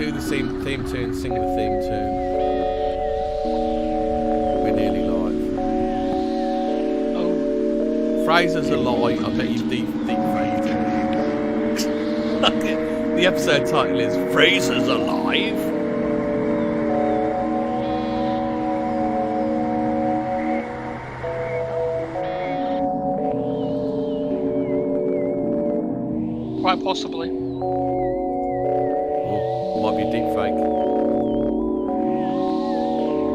do the theme tune, sing the theme tune. We're nearly live. Oh. Fraser's a lie. I bet you've deep faked it. The episode title is Fraser's Alive. Quite possibly. Or might be a deep fake.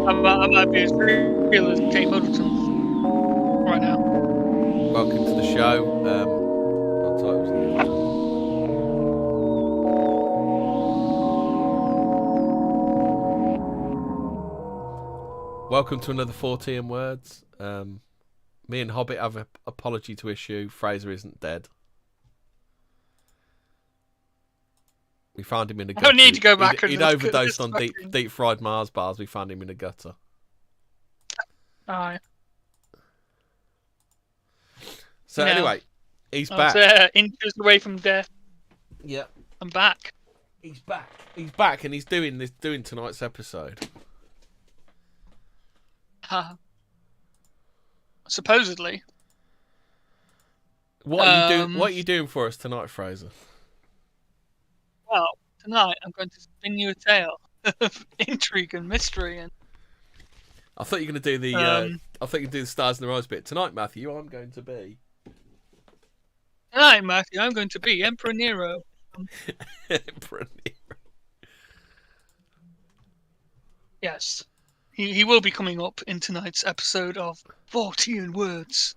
I might be as real as Kate Middleton right now. Welcome to the show. Our title's welcome to another 14 words. Me and Hobbit have an apology to issue. Fraser isn't dead. We found him in a gutter. I don't need to go back. He'd overdosed on deep fried Mars bars. We found him in a gutter. Aye. So anyway, he's back. Inches away from death. Yeah, I'm back. He's back. He's back, and he's doing tonight's episode. Supposedly. What are you doing for us tonight, Fraser? Well, tonight I'm going to spin you a tale of intrigue and mystery. And I thought you were going to do the. I thought you could do the stars in the rise bit tonight, Matthew. I'm going to be. Tonight, Matthew, I'm going to be Emperor Nero. Emperor Nero. Yes, he will be coming up in tonight's episode of 14 Words.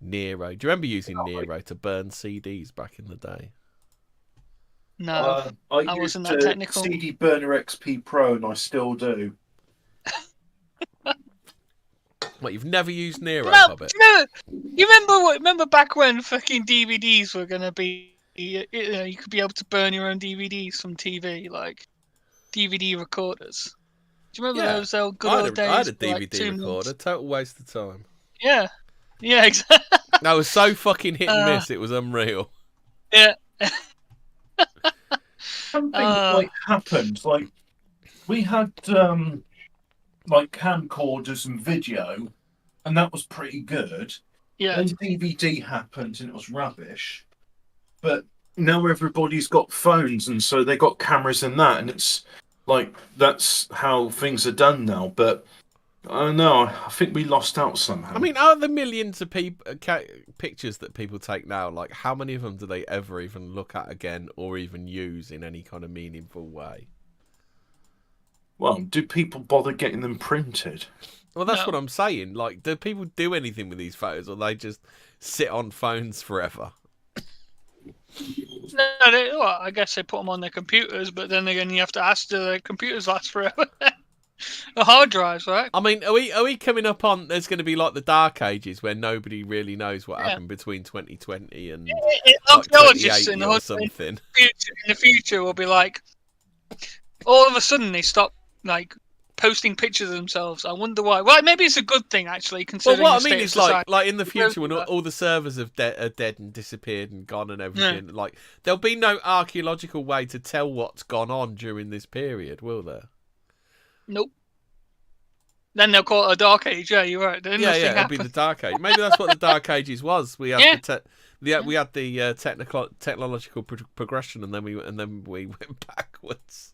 Nero. Do you remember using Nero to burn CDs back in the day? No, I wasn't that technical. CD Burner XP Pro, and I still do. What, you've never used Nero, No, Hobbit? Remember back when fucking DVDs were gonna be, you could be able to burn your own DVDs from TV, like DVD recorders. Do you remember those old good old days? I had a DVD like recorder. Total waste of time. Yeah, exactly. That was so fucking hit and miss. It was unreal. Yeah. Something happened. Like we had like camcorders and video, and that was pretty good. Yeah. Then DVD happened, and it was rubbish. But now everybody's got phones, and so they got cameras in that, and it's like that's how things are done now. But I don't know. I think we lost out somehow. I mean, out of the millions of pictures that people take now, like how many of them do they ever even look at again or even use in any kind of meaningful way? Well, do people bother getting them printed? Well, that's what I'm saying. Like, do people do anything with these photos, or they just sit on phones forever? No, I guess they put them on their computers, but then again, you have to ask, do their computers last forever? The hard drives, right? I mean, are we coming up on? There's going to be like the Dark Ages where nobody really knows what happened between 2020 and archaeologists in something. In the future will be like, all of a sudden they stop like posting pictures of themselves. I wonder why. Well, maybe it's a good thing actually. Considering well, what I mean is like in the future when all the servers are dead and disappeared and gone and everything. Like there'll be no archaeological way to tell what's gone on during this period, will there? Nope. Then they'll call it a Dark Age. Yeah, you're right. It'll be the Dark Age. Maybe that's what the Dark Ages was. We had we had the technological progression, and then we went backwards.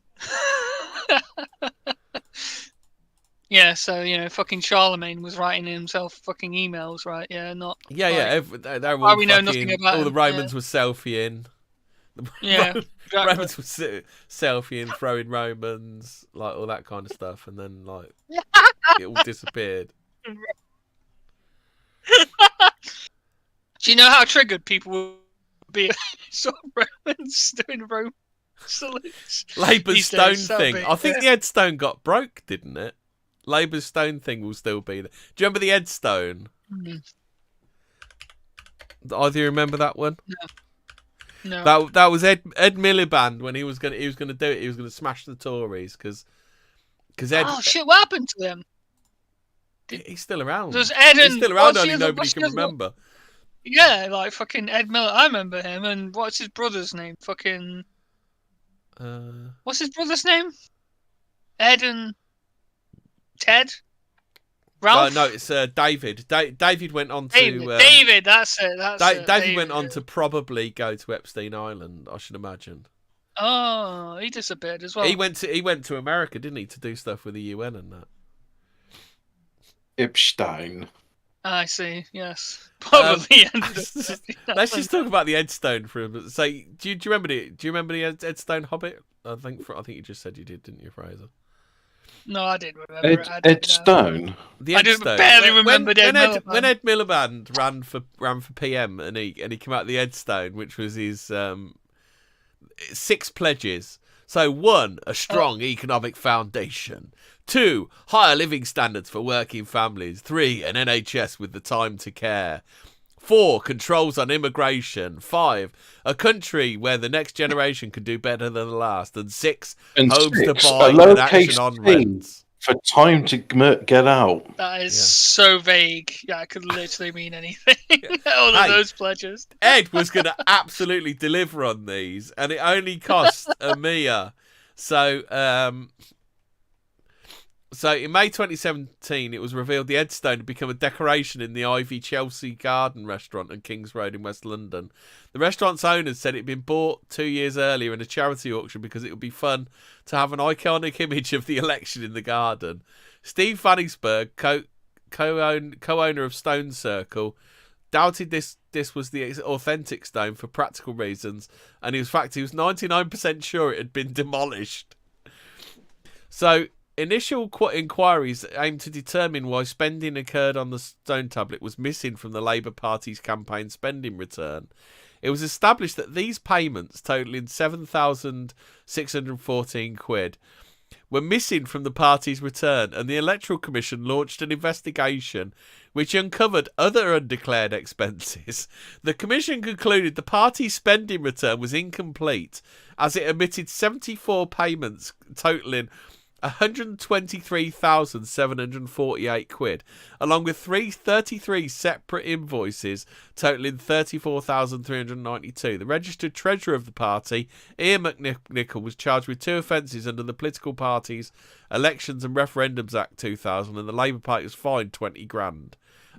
Yeah, so fucking Charlemagne was writing himself fucking emails, right? Yeah, not. Yeah. They're all we know nothing about all the Romans were selfieing. Yeah, Romans were selfieing, throwing Romans, like all that kind of stuff, and then like it all disappeared. Do you know how triggered people would be? Sort of Romans doing Rome salutes. Labour's stone thing. I think the headstone got broke, didn't it? Labour's stone thing will still be there. Do you remember the headstone? Either of you remember that one? No. That was Ed Miliband when he was gonna do it. He was gonna smash the Tories because Ed. Oh shit! What happened to him? He's still around. There's Ed and he's still around. Only nobody can remember. Yeah, like fucking Ed Miller. I remember him. And what's his brother's name? Fucking What's his brother's name? Ed and Ted? Ralph? No, it's David. David went on to... David, that's it. David went on to probably go to Epstein Island, I should imagine. Oh, he disappeared as well. He went to America, didn't he, to do stuff with the UN and that. Epstein. I see. Yes, probably. Let's just talk about the Edstone for a minute. So, do you remember the Edstone Hobbit? I think you just said you did, didn't you, Fraser? No, I did remember. Edstone. I just barely remembered Ed Miliband. When Ed Miliband ran for PM and he came out the Edstone, which was his 6 pledges. So 1, a strong economic foundation. 2, higher living standards for working families. 3, an NHS with the time to care. 4, controls on immigration. 5, a country where the next generation can do better than the last. And 6, homes to buy and action on rents. For time to get out. That is so vague. Yeah, it could literally mean anything. All of those pledges. Ed was going to absolutely deliver on these, and it only cost a Mia. So in May 2017, it was revealed the Edstone had become a decoration in the Ivy Chelsea Garden restaurant on Kings Road in West London. The restaurant's owners said it had been bought 2 years earlier in a charity auction because it would be fun to have an iconic image of the election in the garden. Steve Vanningsberg, co-owner of Stone Circle, doubted this was the authentic stone for practical reasons, and in fact he was 99% sure it had been demolished. So initial inquiries aimed to determine why spending occurred on the stone tablet was missing from the Labour Party's campaign spending return. It was established that these payments, totalling £7,614, were missing from the party's return, and the Electoral Commission launched an investigation which uncovered other undeclared expenses. The Commission concluded the party's spending return was incomplete, as it omitted 74 payments totalling £123,748, along with 33 separate invoices totalling £34,392. The registered treasurer of the party, Ian McNichol, was charged with 2 offences under the Political Parties Elections and Referendums Act 2000, and the Labour Party was fined £20,000.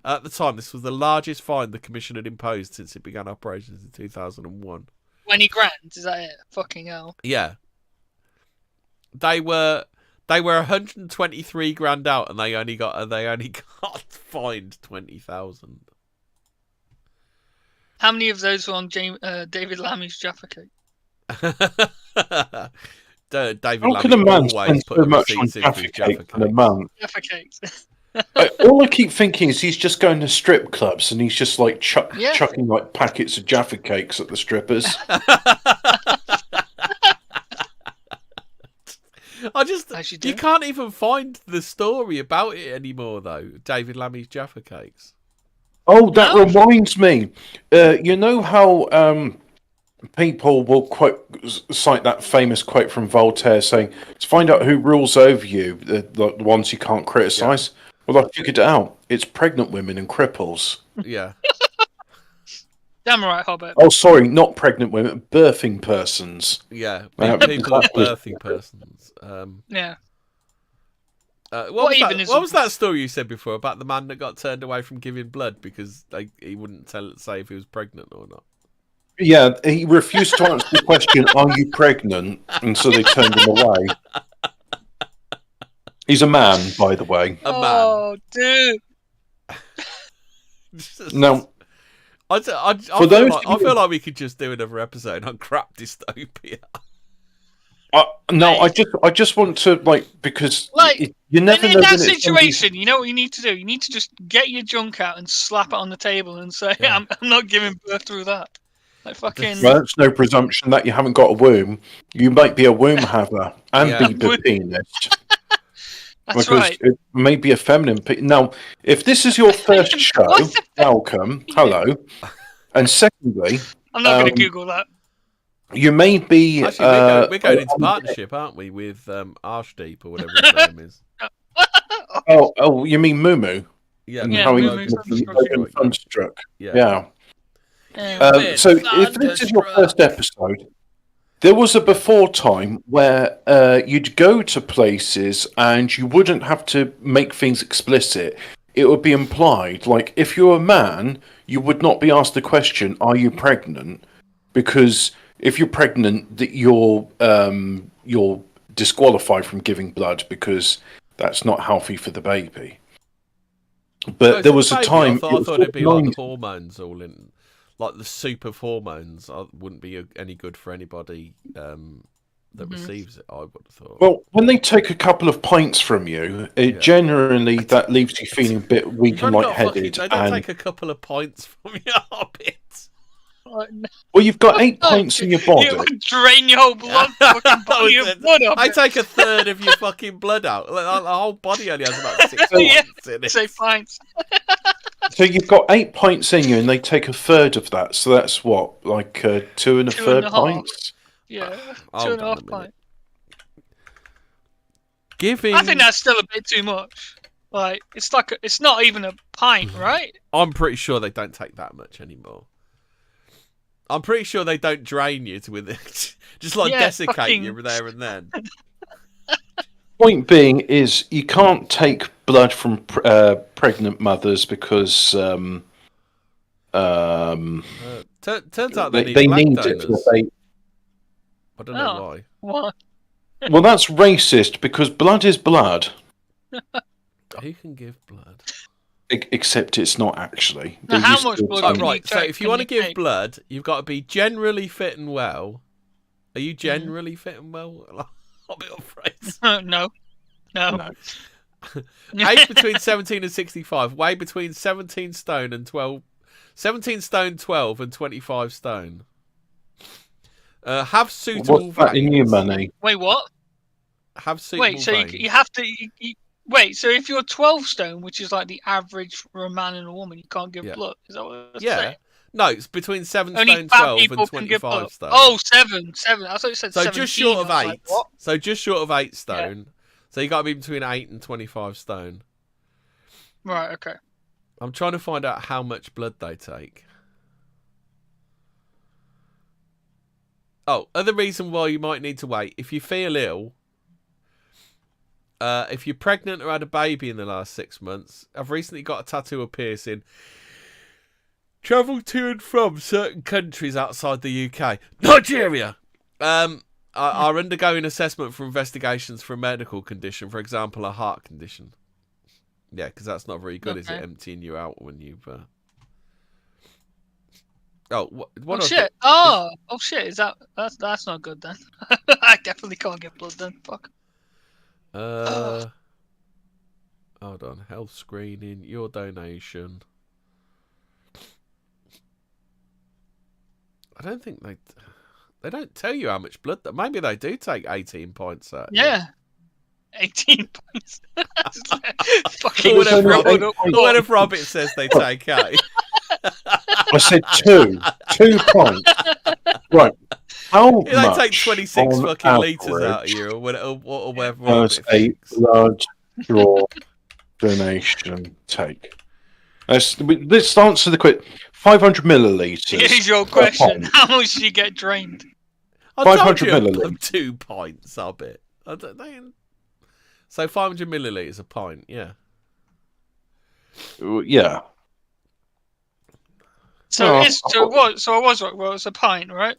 At the time, this was the largest fine the Commission had imposed since it began operations in 2001. $20,000, is that it? Fucking hell. Yeah. They were 123 grand out, and they only got fined 20,000. How many of those were on David Lammy's Jaffa cake? David How can a man spend so much on Jaffa cake in a month? Jaffa cakes. All I keep thinking is he's just going to strip clubs and he's just like chucking like packets of Jaffa cakes at the strippers. You can't even find the story about it anymore, though. David Lammy's Jaffa cakes. Oh, that reminds me. You know how people will cite that famous quote from Voltaire saying, "To find out who rules over you, the ones you can't criticise." Yeah. Well, I figured it out. It's pregnant women and cripples. Yeah. Damn right, Hobbit. Oh, sorry, not pregnant women, birthing persons. Yeah, people are birthing persons. Yeah. What was that story you said before about the man that got turned away from giving blood because he wouldn't say if he was pregnant or not? Yeah, he refused to answer the question, "Are you pregnant?" And so they turned him away. He's a man, by the way. Oh, dude. No. I feel like we could just do another episode on crap dystopia. No, I just want to because you never know. In that situation, you know what you need to do? You need to just get your junk out and slap it on the table and say, I'm not giving birth through that. Like fucking. Well, that's no presumption that you haven't got a womb. You might be a womb haver and be the penis. That's right. It may be a feminine. Now, if this is your first show, welcome, hello. And secondly, I'm not going to Google that. You may be. Actually, we're going into partnership, aren't we, with Arshdeep or whatever his name is? Oh, you mean Mumu? Yeah, Thunderstruck. Yeah. So if this is your first episode, There was a before time where you'd go to places and you wouldn't have to make things explicit. It would be implied. Like, if you're a man, you would not be asked the question, "Are you pregnant?" Because if you're pregnant, that you're disqualified from giving blood because that's not healthy for the baby. But there was a time. I thought it'd be like the hormones all in, like the soup of hormones. Wouldn't be any good for anybody that receives it. I would have thought. Well, when they take a couple of pints from you, generally that leaves you feeling a bit weak and lightheaded. They don't take a couple of pints from your Hobbit. Well, you've got 8 pints in your body. You would drain your whole blood, fucking body of blood up. I take a third of your fucking blood out. The whole body only has about 6 pints in it. Say pints. So you've got 8 pints in you, and they take a third of that. So that's what, like 2 and a third pints? Yeah, 2.5 pints. I think that's still a bit too much. Like, it's not even a pint, right? I'm pretty sure they don't take that much anymore. I'm pretty sure they don't drain you with it, just like desiccate you there and then. Point being is you can't take blood from pregnant mothers because turns out they need donors. I don't know why. What? Well, that's racist because blood is blood. Who can give blood? Except it's not actually. Now, how much blood? Right. So if you want to give blood, you've got to be generally fit and well. Are you generally fit and well? Hobbit or Fraser? No. Age between 17 and 65. Weigh between 17 stone and 12. 17 stone 12 and 25 stone. Have suitable. What's that in your money? Wait, what? Have suitable. Wait, so you have to. Wait, so if you're 12 stone, which is like the average for a man and a woman, you can't give blood. Is that what it's saying? No, it's between 7 Only stone 12 and 25 stone. Oh, 7. I thought you said 17. So just short of 8. Like, what? So just short of 8 stone. Yeah. So you got to be between 8 and 25 stone. Right, okay. I'm trying to find out how much blood they take. Oh, other reason why you might need to wait. If you feel ill, if you're pregnant or had a baby in the last 6 months, I've recently got a tattoo or piercing. Travel to and from certain countries outside the UK. Nigeria! Are undergoing assessment for investigations for a medical condition, for example, a heart condition. Yeah, because that's not very good, is it? Emptying you out when you've... Oh, what shit! Oh shit! Is that's not good then? I definitely can't get blood then. Fuck. Hold on. Health screening. Your donation. I don't think they don't tell you how much blood. Maybe they do take 18 points out. Yeah. 18 points. Whatever Hobbit says they take out. I said 2. 2 points. Right. How much? They take 26 fucking litres out of you, or whatever. Does a blood draw donation take? Let's answer the quick. 500 millilitres. Here's your question: how much do you get drained? 500 millilitres. 2 pints, Hobbit. So 500 millilitres a pint, yeah. Yeah. So it's a pint, right?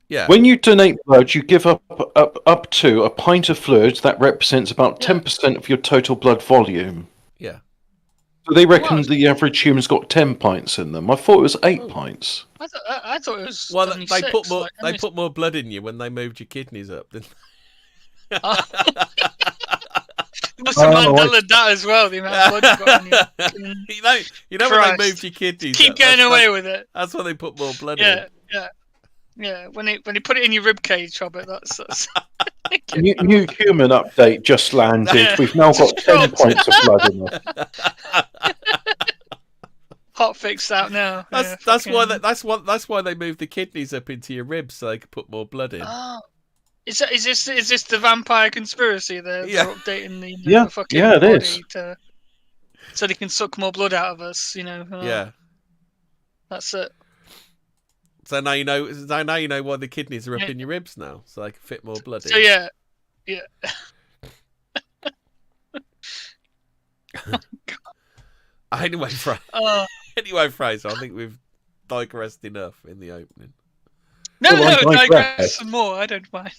Yeah. When you donate blood, you give up to a pint of fluid that represents about 10% of your total blood volume. Yeah. So they reckon the average human's got 10 pints in them. I thought it was 8 pints. I thought it was. Well, 76, they put more. They put more blood in you when they moved your kidneys up, didn't they? You must have Mandela that as well. The amount of blood you got in you. You know when they moved your kidneys. Keep getting away with it. That's when they put more blood in. Yeah. When they put it in your rib cage, Hobbit. That's. New human update just landed. We've now got 10 pints of blood in us. Hot fix out now. That's why they moved the kidneys up into your ribs so they could put more blood in. Oh. Is this the vampire conspiracy? They're updating the fucking it body is. so they can suck more blood out of us. You know. Yeah. That's it. So now you know. So now you know why the kidneys are up in your ribs now, so they can fit more blood in. So yeah. Anyway, Fraser, I think we've digressed enough in the opening. No, Well, I digress some more. I don't mind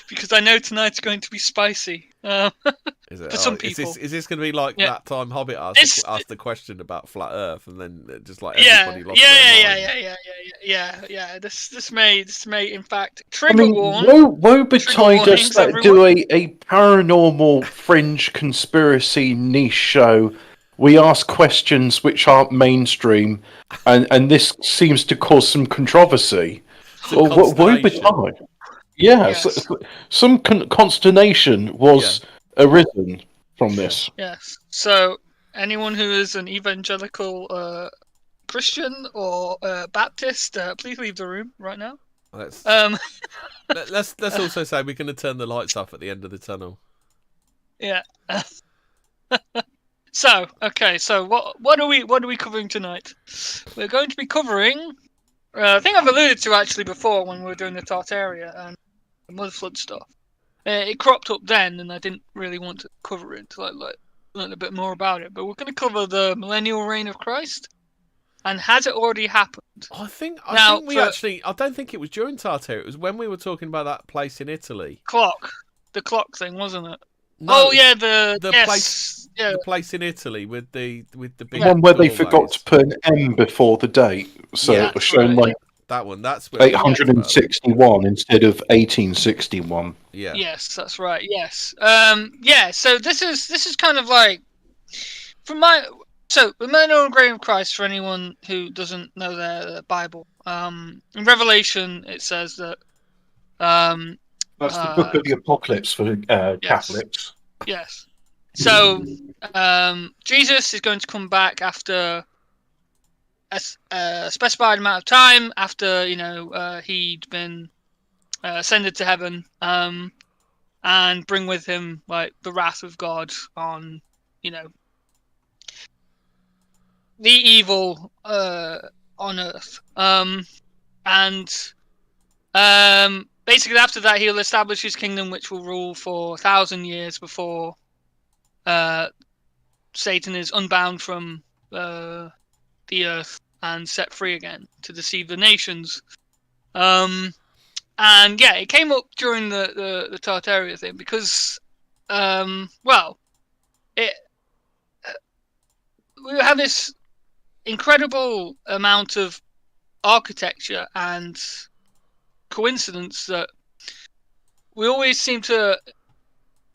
because I know tonight's going to be spicy. Is it? For some people. Is this going to be like that time Hobbit asked the question about flat Earth, and then just like everybody lost their mind? Yeah. This may in fact trigger warn. Woe betide us that everyone. do a paranormal fringe conspiracy niche show. We ask questions which aren't mainstream, and this seems to cause some controversy. Woe betide. Yeah, Yes. some consternation was arisen from this. Yes. So anyone who is an evangelical Christian or Baptist, please leave the room right now. Let's also say we're going to turn the lights off at the end of the tunnel. Yeah. So what are we covering tonight? We're going to be covering. I think I've alluded to actually before when we were doing the Tartaria and the Mudflood stuff. It cropped up then, and I didn't really want to cover it to like learn a bit more about it. But we're going to cover the millennial reign of Christ, and has it already happened? I don't think it was during Tartaria. It was when we were talking about that place in Italy. The clock thing, wasn't it? No, the place in Italy with the big one where they doorways. forgot to put an M before the date, so it was shown like that one. That's where 861 instead of 1861. Yeah. Yes, that's right. Yes. So this is kind of like the millennial reign of Christ, for anyone who doesn't know their Bible. In Revelation, it says that. That's the book of the Apocalypse for Catholics. Yes. So Jesus is going to come back after a specified amount of time, after he'd been ascended to heaven, and bring with him like the wrath of God on the evil on earth. Basically, after that, he'll establish his kingdom, which will rule for 1,000 years before Satan is unbound from the earth and set free again to deceive the nations. It came up during the Tartaria thing because, we have this incredible amount of architecture and coincidence that we always seem to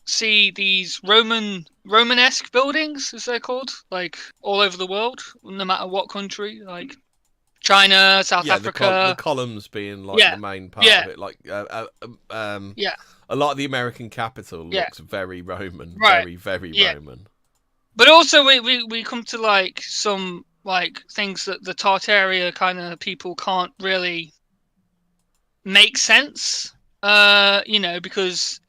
see these Romanesque buildings, as they're called, like all over the world, no matter what country, like China, South Africa. The columns being like the main part of it, like a lot of the American capital looks very Roman, very Roman. But also we come to like some like things that the Tartaria kind of people can't really make sense, because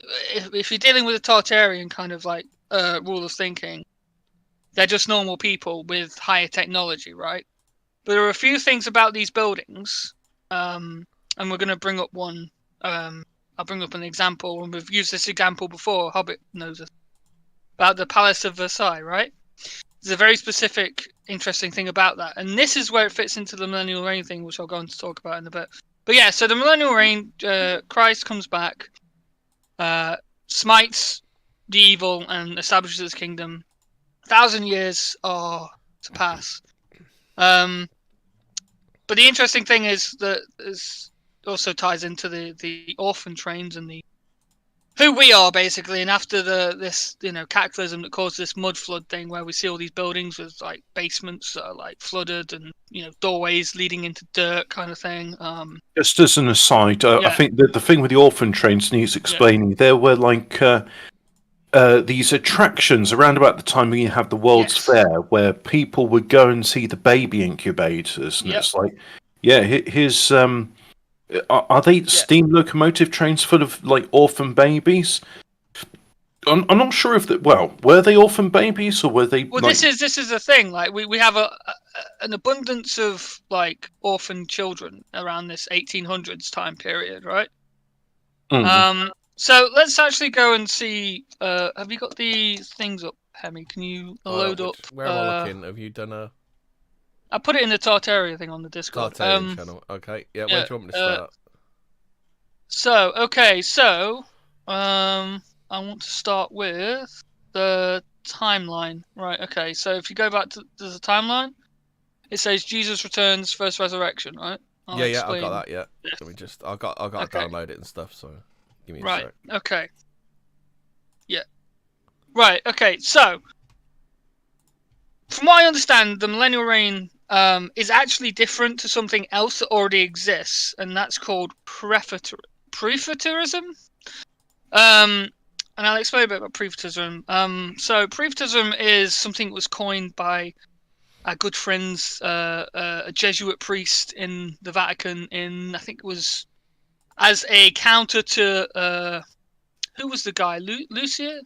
if you're dealing with a Tartarian kind of like rule of thinking, they're just normal people with higher technology, right? But there are a few things about these buildings, and we're going to bring up one. I'll bring up an example, and we've used this example before. Hobbit knows it about the Palace of Versailles, right? There's a very specific, interesting thing about that, and this is where it fits into the millennial reign thing, which I'll go on to talk about in a bit. But yeah, so the millennial reign, Christ comes back, smites the evil and establishes his kingdom. 1,000 years are to pass. But the interesting thing is that this also ties into the orphan trains and who we are basically. And after this cataclysm that caused this mud flood thing, where we see all these buildings with like basements that are like flooded and doorways leading into dirt, kind of thing. Just as an aside, I think that the thing with the orphan trains needs explaining. There were like these attractions around about the time when you have the World's Fair, where people would go and see the baby incubators, and it's like, here's are they steam locomotive trains full of like orphan babies? I'm not sure if that. Well, were they orphan babies or were they? Well, like... this is the thing. Like we have an abundance of like orphan children around this 1800s time period, right? So let's actually go and see. Have you got the things up, Hemi? Can you load up? Where am I looking? Have you done a I put it in the Tartaria thing on the Discord. Tartarian channel? Okay, yeah. Where do you want me to start? So I want to start with the timeline. Right, okay. So if you go back to the timeline, it says Jesus returns, first resurrection, right? I've got that, yeah. Let me just I got to download it and stuff, so give me a sec. Okay. Yeah. Right, okay, so from what I understand, the millennial reign is actually different to something else that already exists, and that's called prefaterism. And I'll explain a bit about prefaterism. So prefaterism is something that was coined by our good friends, a Jesuit priest in the Vatican in, I think it was, as a counter to, who was the guy? Lucia?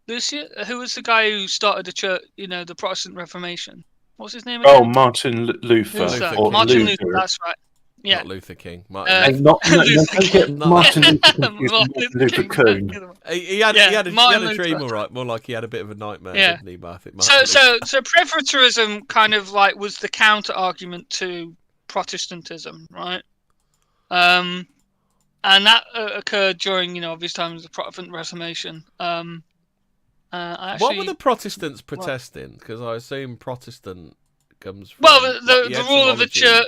Who was the guy who started the church, the Protestant Reformation? What's his name again? Oh, Martin Luther. Martin Luther, that's right. Yeah. Not Luther King. Martin Luther King. He had a dream, all right. More like he had a bit of a nightmare, didn't he, Martin? So prefaterism kind of like was the counter argument to Protestantism, right? And that occurred during, obvious times of the Protestant Reformation. What were the Protestants protesting? Because I assume Protestant comes from... Well, the rule of the church...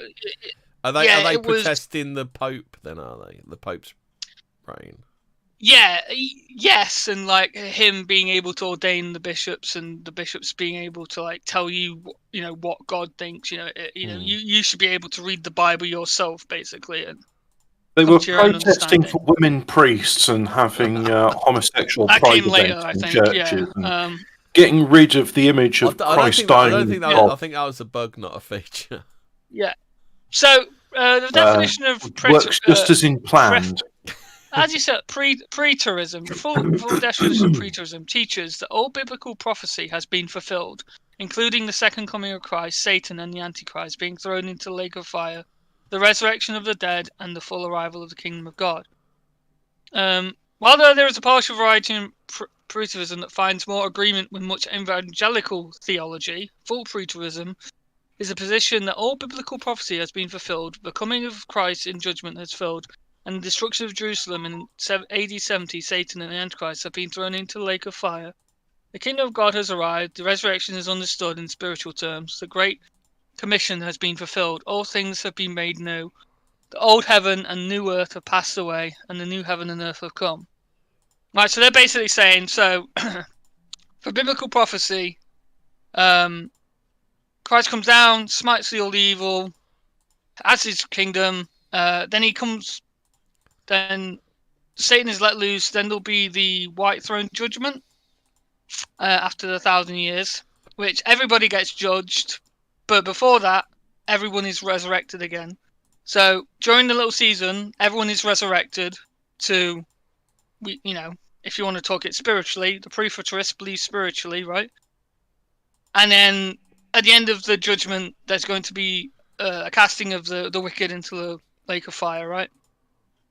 Are they protesting the Pope, then, are they? The Pope's reign? Yeah, yes, and like him being able to ordain the bishops and the bishops being able to like tell you, what God thinks, you should be able to read the Bible yourself, basically. And they were protesting for women priests and having homosexual pride events in churches. Yeah. Getting rid of the image of Christ dying. I think that was a bug, not a feature. Yeah. So the definition of works just as in planned. As you said, preterism. Full definition of preterism teaches that all biblical prophecy has been fulfilled, including the second coming of Christ, Satan, and the Antichrist being thrown into the lake of fire, the resurrection of the dead, and the full arrival of the kingdom of God. While there is a partial variety in preterism that finds more agreement with much evangelical theology, full preterism is a position that all biblical prophecy has been fulfilled, the coming of Christ in judgment has fulfilled, and the destruction of Jerusalem in AD 70, Satan and the Antichrist have been thrown into the lake of fire. The kingdom of God has arrived, the resurrection is understood in spiritual terms, the Great Commission has been fulfilled, all things have been made new, the old heaven and new earth have passed away, and the new heaven and earth have come. Right, so they're basically saying, for biblical prophecy, Christ comes down, smites the old evil, has his kingdom, then he comes, then Satan is let loose, then there'll be the white throne judgment after the 1,000 years, which everybody gets judged, but before that, everyone is resurrected again. So during the little season, everyone is resurrected to, if you want to talk it spiritually, the prefatorists believe spiritually, right? And then at the end of the judgment, there's going to be a casting of the wicked into the lake of fire, right?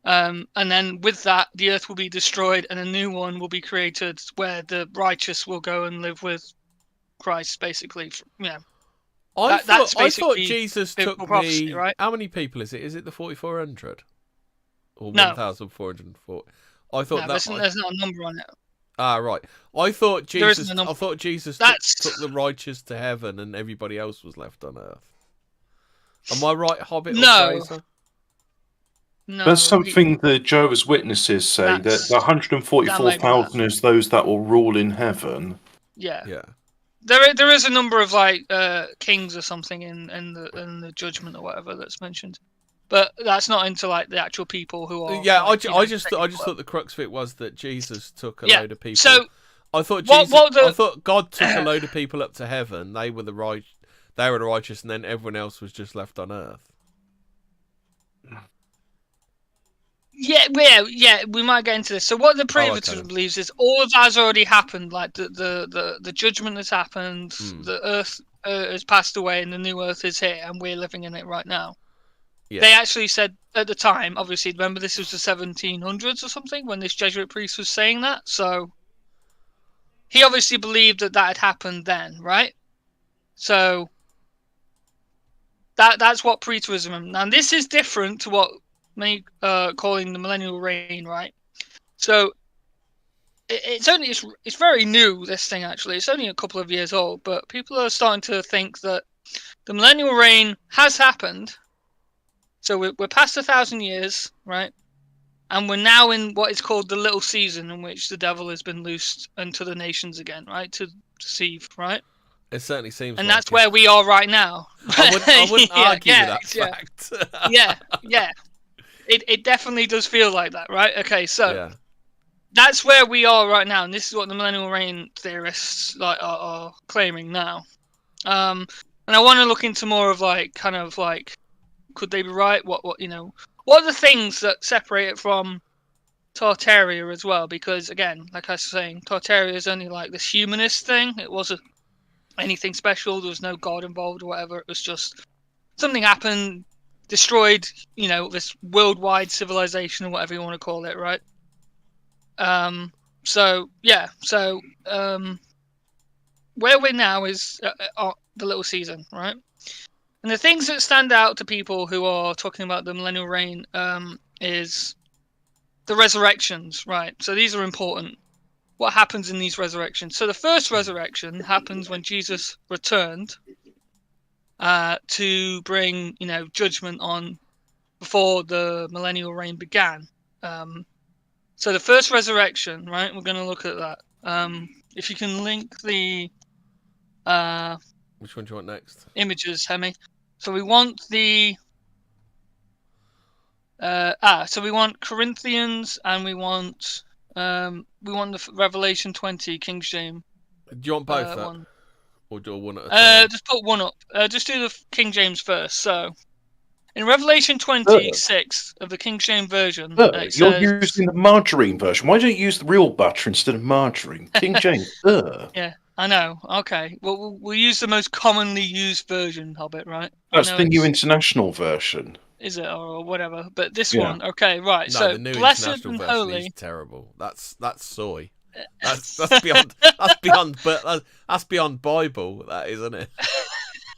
And then with that, the earth will be destroyed and a new one will be created where the righteous will go and live with Christ, basically. I thought Jesus took prophecy, right? How many people is it? Is it the 4,400? Or no. 1,404? I thought there's not a number on it. Ah, right. I thought Jesus took the righteous to heaven and everybody else was left on earth. Am I right, Hobbit or Fraser? No. That's something the Jehovah's Witnesses say, that the 144,000 is those that will rule in heaven. Yeah. Yeah. There is a number of kings or something in the judgment or whatever that's mentioned. But that's not into the actual people who are. Yeah, I just thought the crux of it was that Jesus took a load of people. So I thought I thought God took a load of people up to heaven. They were the righteous, and then everyone else was just left on earth. Yeah, Yeah, we might get into this. So what the preterist then. believes is all of that has already happened. Like the judgment has happened, the Earth has passed away, and the new Earth is here, and we're living in it right now. Yeah. They actually said at the time, obviously, remember this was the 1700s or something when this Jesuit priest was saying that. So he obviously believed that had happened then, right? So that's what preterism. Now this is different to what many calling the millennial reign, right? So it's very new, this thing. Actually, it's only a couple of years old, but people are starting to think that the millennial reign has happened. So we're past 1,000 years, right? And we're now in what is called the little season, in which the devil has been loosed unto the nations again, right? To deceive, right? It certainly seems, and like that's where we are right now. I wouldn't argue with that fact. Yeah. It definitely does feel like that, right? Okay, so that's where we are right now, and this is what the millennial reign theorists are claiming now. And I want to look into more of could they be right? What what are the things that separate it from Tartaria as well? Because again, like I was saying, Tartaria is only like this humanist thing. It wasn't anything special. There was no god involved or whatever. It was just something happened, destroyed, this worldwide civilization or whatever you want to call it, right? Where we're now is the little season, right? And the things that stand out to people who are talking about the millennial reign is the resurrections, right? So these are important. What happens in these resurrections? So the first resurrection happens when Jesus returned to bring, judgment on before the millennial reign began. So the first resurrection, right? We're going to look at that. If you can link the which one do you want next? Images, Hemi. So we want the so we want Corinthians, and we want the Revelation 20 King James. Do you want both one? Or do one at a time? Just put one up. Just do the King James first. So in Revelation 26 of the King James version, you're using the margarine version. Why don't you use the real butter instead of margarine? King James. Yeah, I know. Okay, well, we'll use the most commonly used version, Hobbit, right? That's the New International version. Is it, or whatever? But this one, okay, right. No, so the New blessed International and version holy. is terrible. That's soy. That's beyond. That's beyond Bible. That isn't it?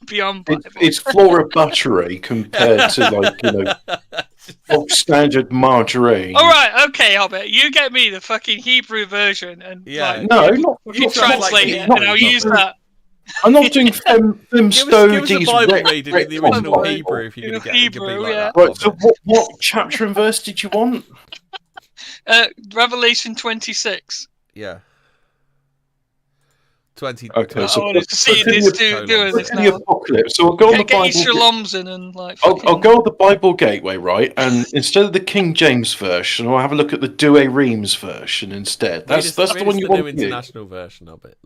Beyond Bible. It's Flora buttery compared to standard margarine. All right, okay, Hobbit. You get me the fucking Hebrew version, and you translate it, and I'll use that. I'm not doing Fem Give us a Bible reading in the original Hebrew if you're going to get Hebrew, like that. Right, so what chapter and verse did you want? Revelation 26. Yeah. 20. Okay, so I wanted to see this doing this now. The apocalypse. So I'll go on the Bible. Get your shaloms in and I'll go on the Bible Gateway, right? And instead of the King James version, I'll have a look at the Douay Rheims version instead. That's the one you want. The New International version of it.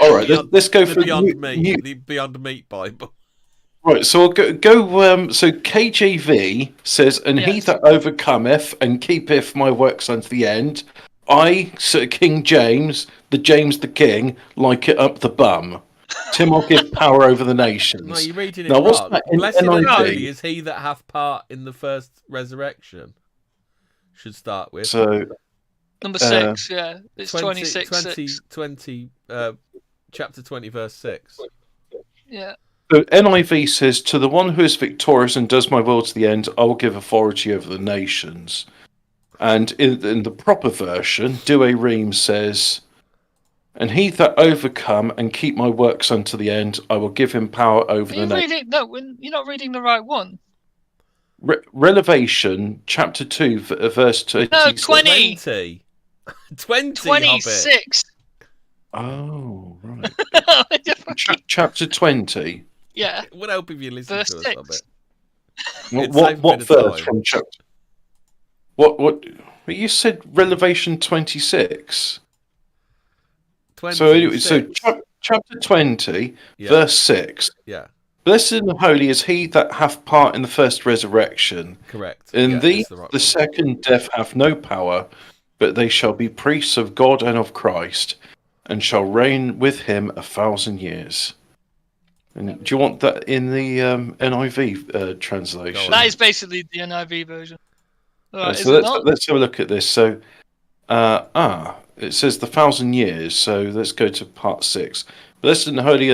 All right, let's go for the Beyond Meat Bible. Right, so I'll go. So KJV says, "And he that overcometh and keepeth my works unto the end, I, Sir King James, the James the King, like it up the bum. Tim, I'll give power over the nations." No, you're reading it now, wrong. Blessed and holy NIV? is he that hath part in the first resurrection. Should start with. So number 6, yeah, it's 26. 20, chapter 20, verse 6. Yeah. So NIV says, "To the one who is victorious and does my will to the end, I will give authority over the nations." And in the proper version, Douay Rheims says, "And he that overcome and keep my works unto the end, I will give him power over the nations." No, you're not reading the right one. Revelation chapter 2, verse 2. No, 20. 26. Oh, right. Chapter 20. Yeah. It would help if you listen verse to us 6. a bit. What verse from chapter? What? You said Revelation 26. 26. So chapter 20, verse 6. Yeah. Blessed and holy is he that hath part in the first resurrection. Correct. In Yeah, these that's the right the one. second death hath no power, but they shall be priests of God and of Christ, and shall reign with him 1,000 years. And do you want that in the NIV translation? Go on. That is basically the NIV version. Right, So is it not? let's have a look at this. So, it says the 1,000 years. So let's go to part 6. Blessed and holy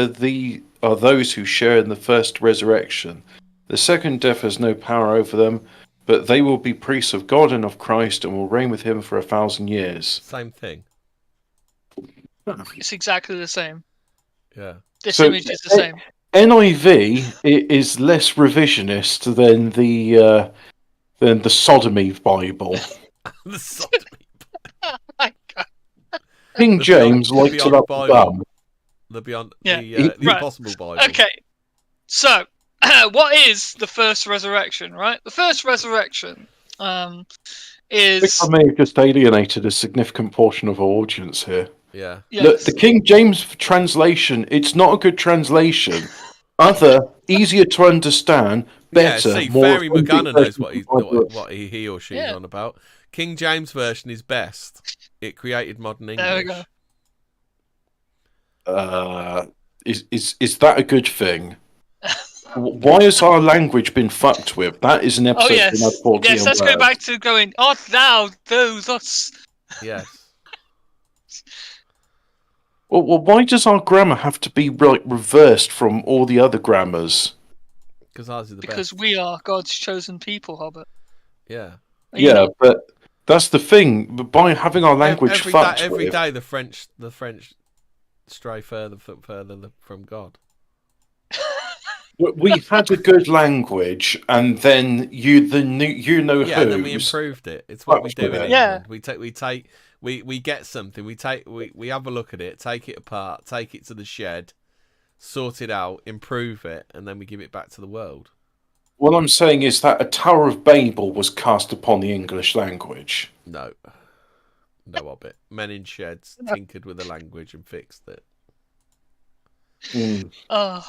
are those who share in the first resurrection. The second death has no power over them, but they will be priests of God and of Christ, and will reign with him for 1,000 years. Same thing. It's exactly the same. Yeah. This So, image is the same. NIV is less revisionist than the Sodomy Bible. The sodomy. Oh my God. King The James Beyond- likes the to Beyond love the Bible. bum. The Beyond Yeah. the Right. Impossible Bible. Okay, so what is the first resurrection? Right, the first resurrection I think is I may have just alienated a significant portion of our audience here. Yeah. Look, yes. the King James translation, it's not a good translation. Other, easier to understand, better, Yeah, see, more Fairy authentic Morgana knows version what of he or she's Yeah. on about. King James version is best. It created modern English. There we go. Is that a good thing? Why has our language been fucked with? That is an Oh episode yes, in our Fortean yes. Let's go words. back to going. Art thou those us? Yes. Well, why does our grammar have to be reversed from all the other grammars? Because ours is the Because best. we are God's chosen people, Hobbit. Yeah. Are you Yeah, not? but that's the thing. By having our language fucked Every with, day the French stray further from God. we had a good language, and then you know Yeah, and then we who's improved it. It's what we fucked do with in it. Yeah. England. We get something. We have a look at it, take it apart, take it to the shed, sort it out, improve it, and then we give it back to the world. What I'm saying is that a Tower of Babel was cast upon the English language. No Hobbit. Men in sheds tinkered with the language and fixed it. Oh.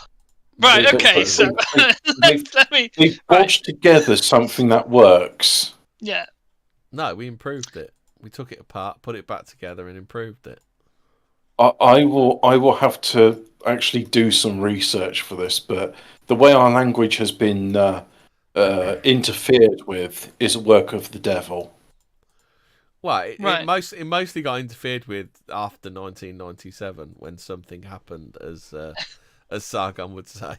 Right. They- Okay. So let me. They've bodged together something that works. Yeah. No, we improved it. We took it apart, put it back together, and improved it. I will have to actually do some research for this, but the way our language has been interfered with is a work of the devil. Well, it Right. mostly got interfered with after 1997 when something happened, as Sargon would say.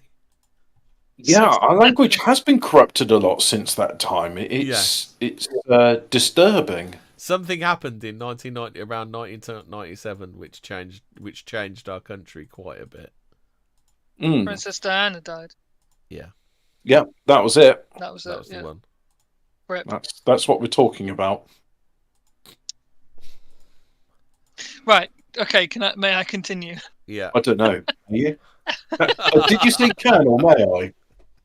Yeah, our language has been corrupted a lot since that time. It's disturbing. Something happened in around 1997, which changed our country quite a bit. Princess Diana died. Yeah, that was it. That was That it. was Yeah. the one. Rip. That's what we're talking about. Right. Okay. May I continue? Yeah. I don't know. Are you? Did you say can or may I?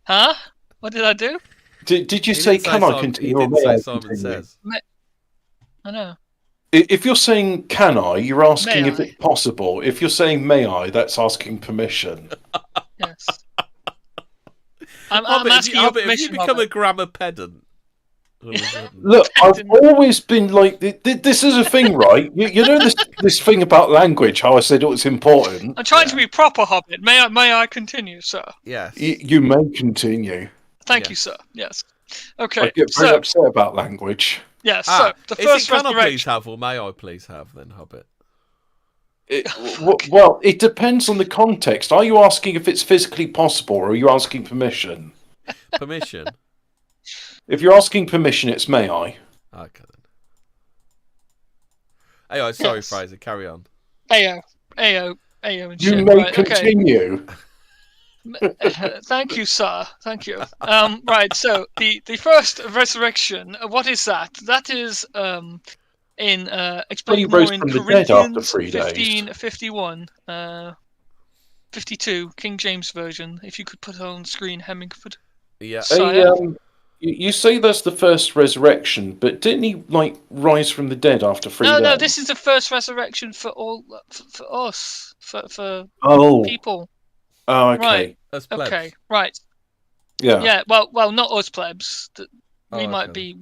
Huh? What did I do? Did you He say didn't can say I Simon- continue He or didn't may say I Simon continue? Says. I know. If you're saying can I, you're asking May if I? it's possible. If you're saying may I, that's asking permission. Yes. I'm Hobbit, asking your Hobbit, have you permission, become Hobbit. a grammar pedant? All of a sudden? Look, I've always been like this is a thing, right? You know this thing about language. How I said it was important. I'm trying to be proper, Hobbit. May I continue, sir? Yes. You may continue. Thank Yeah. you, sir. Yes. I Okay. get very So upset about language. yes. So the Is first it can I please resurrection. have or may I please have then, Hobbit? Well, it depends on the context. Are you asking if it's physically possible, or are you asking permission? Permission? If you're asking permission, it's may I. Okay then. Anyway, sorry, Yes. Fraser, carry on. Ayo, and You shit. may Right. Okay. continue. Thank you, sir. Thank you. Right. So the first resurrection. What is that? That is in explained rose more in from the dead after Corinthians 3 days. 15:51, 52 King James version. If you could put it on screen, Hemmingford. Yeah. You say that's the first resurrection, but didn't he rise from the dead after 3 days? No. This is the first resurrection for all for us for Oh, people. Oh, okay. Right. As plebs. Okay. Right. Yeah. Yeah. Well, not us plebs. We Oh, might okay.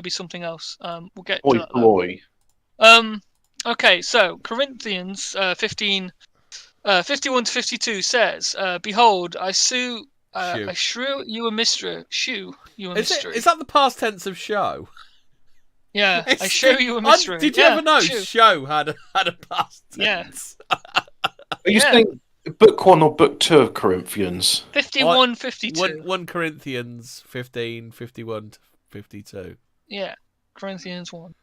be something else. We'll get Oi, to that though. boy. Okay. So Corinthians 15, 51 to 52 says, "Behold, I shew you a mystery. Shew you a mystery." Is that the past tense of show? Yeah, I show you a mystery. Did you ever know show had a past tense? Yeah. Are you saying book 1 or book 2 of Corinthians? 51, 52. 1 Corinthians 15, 51 to 52. Yeah, Corinthians 1.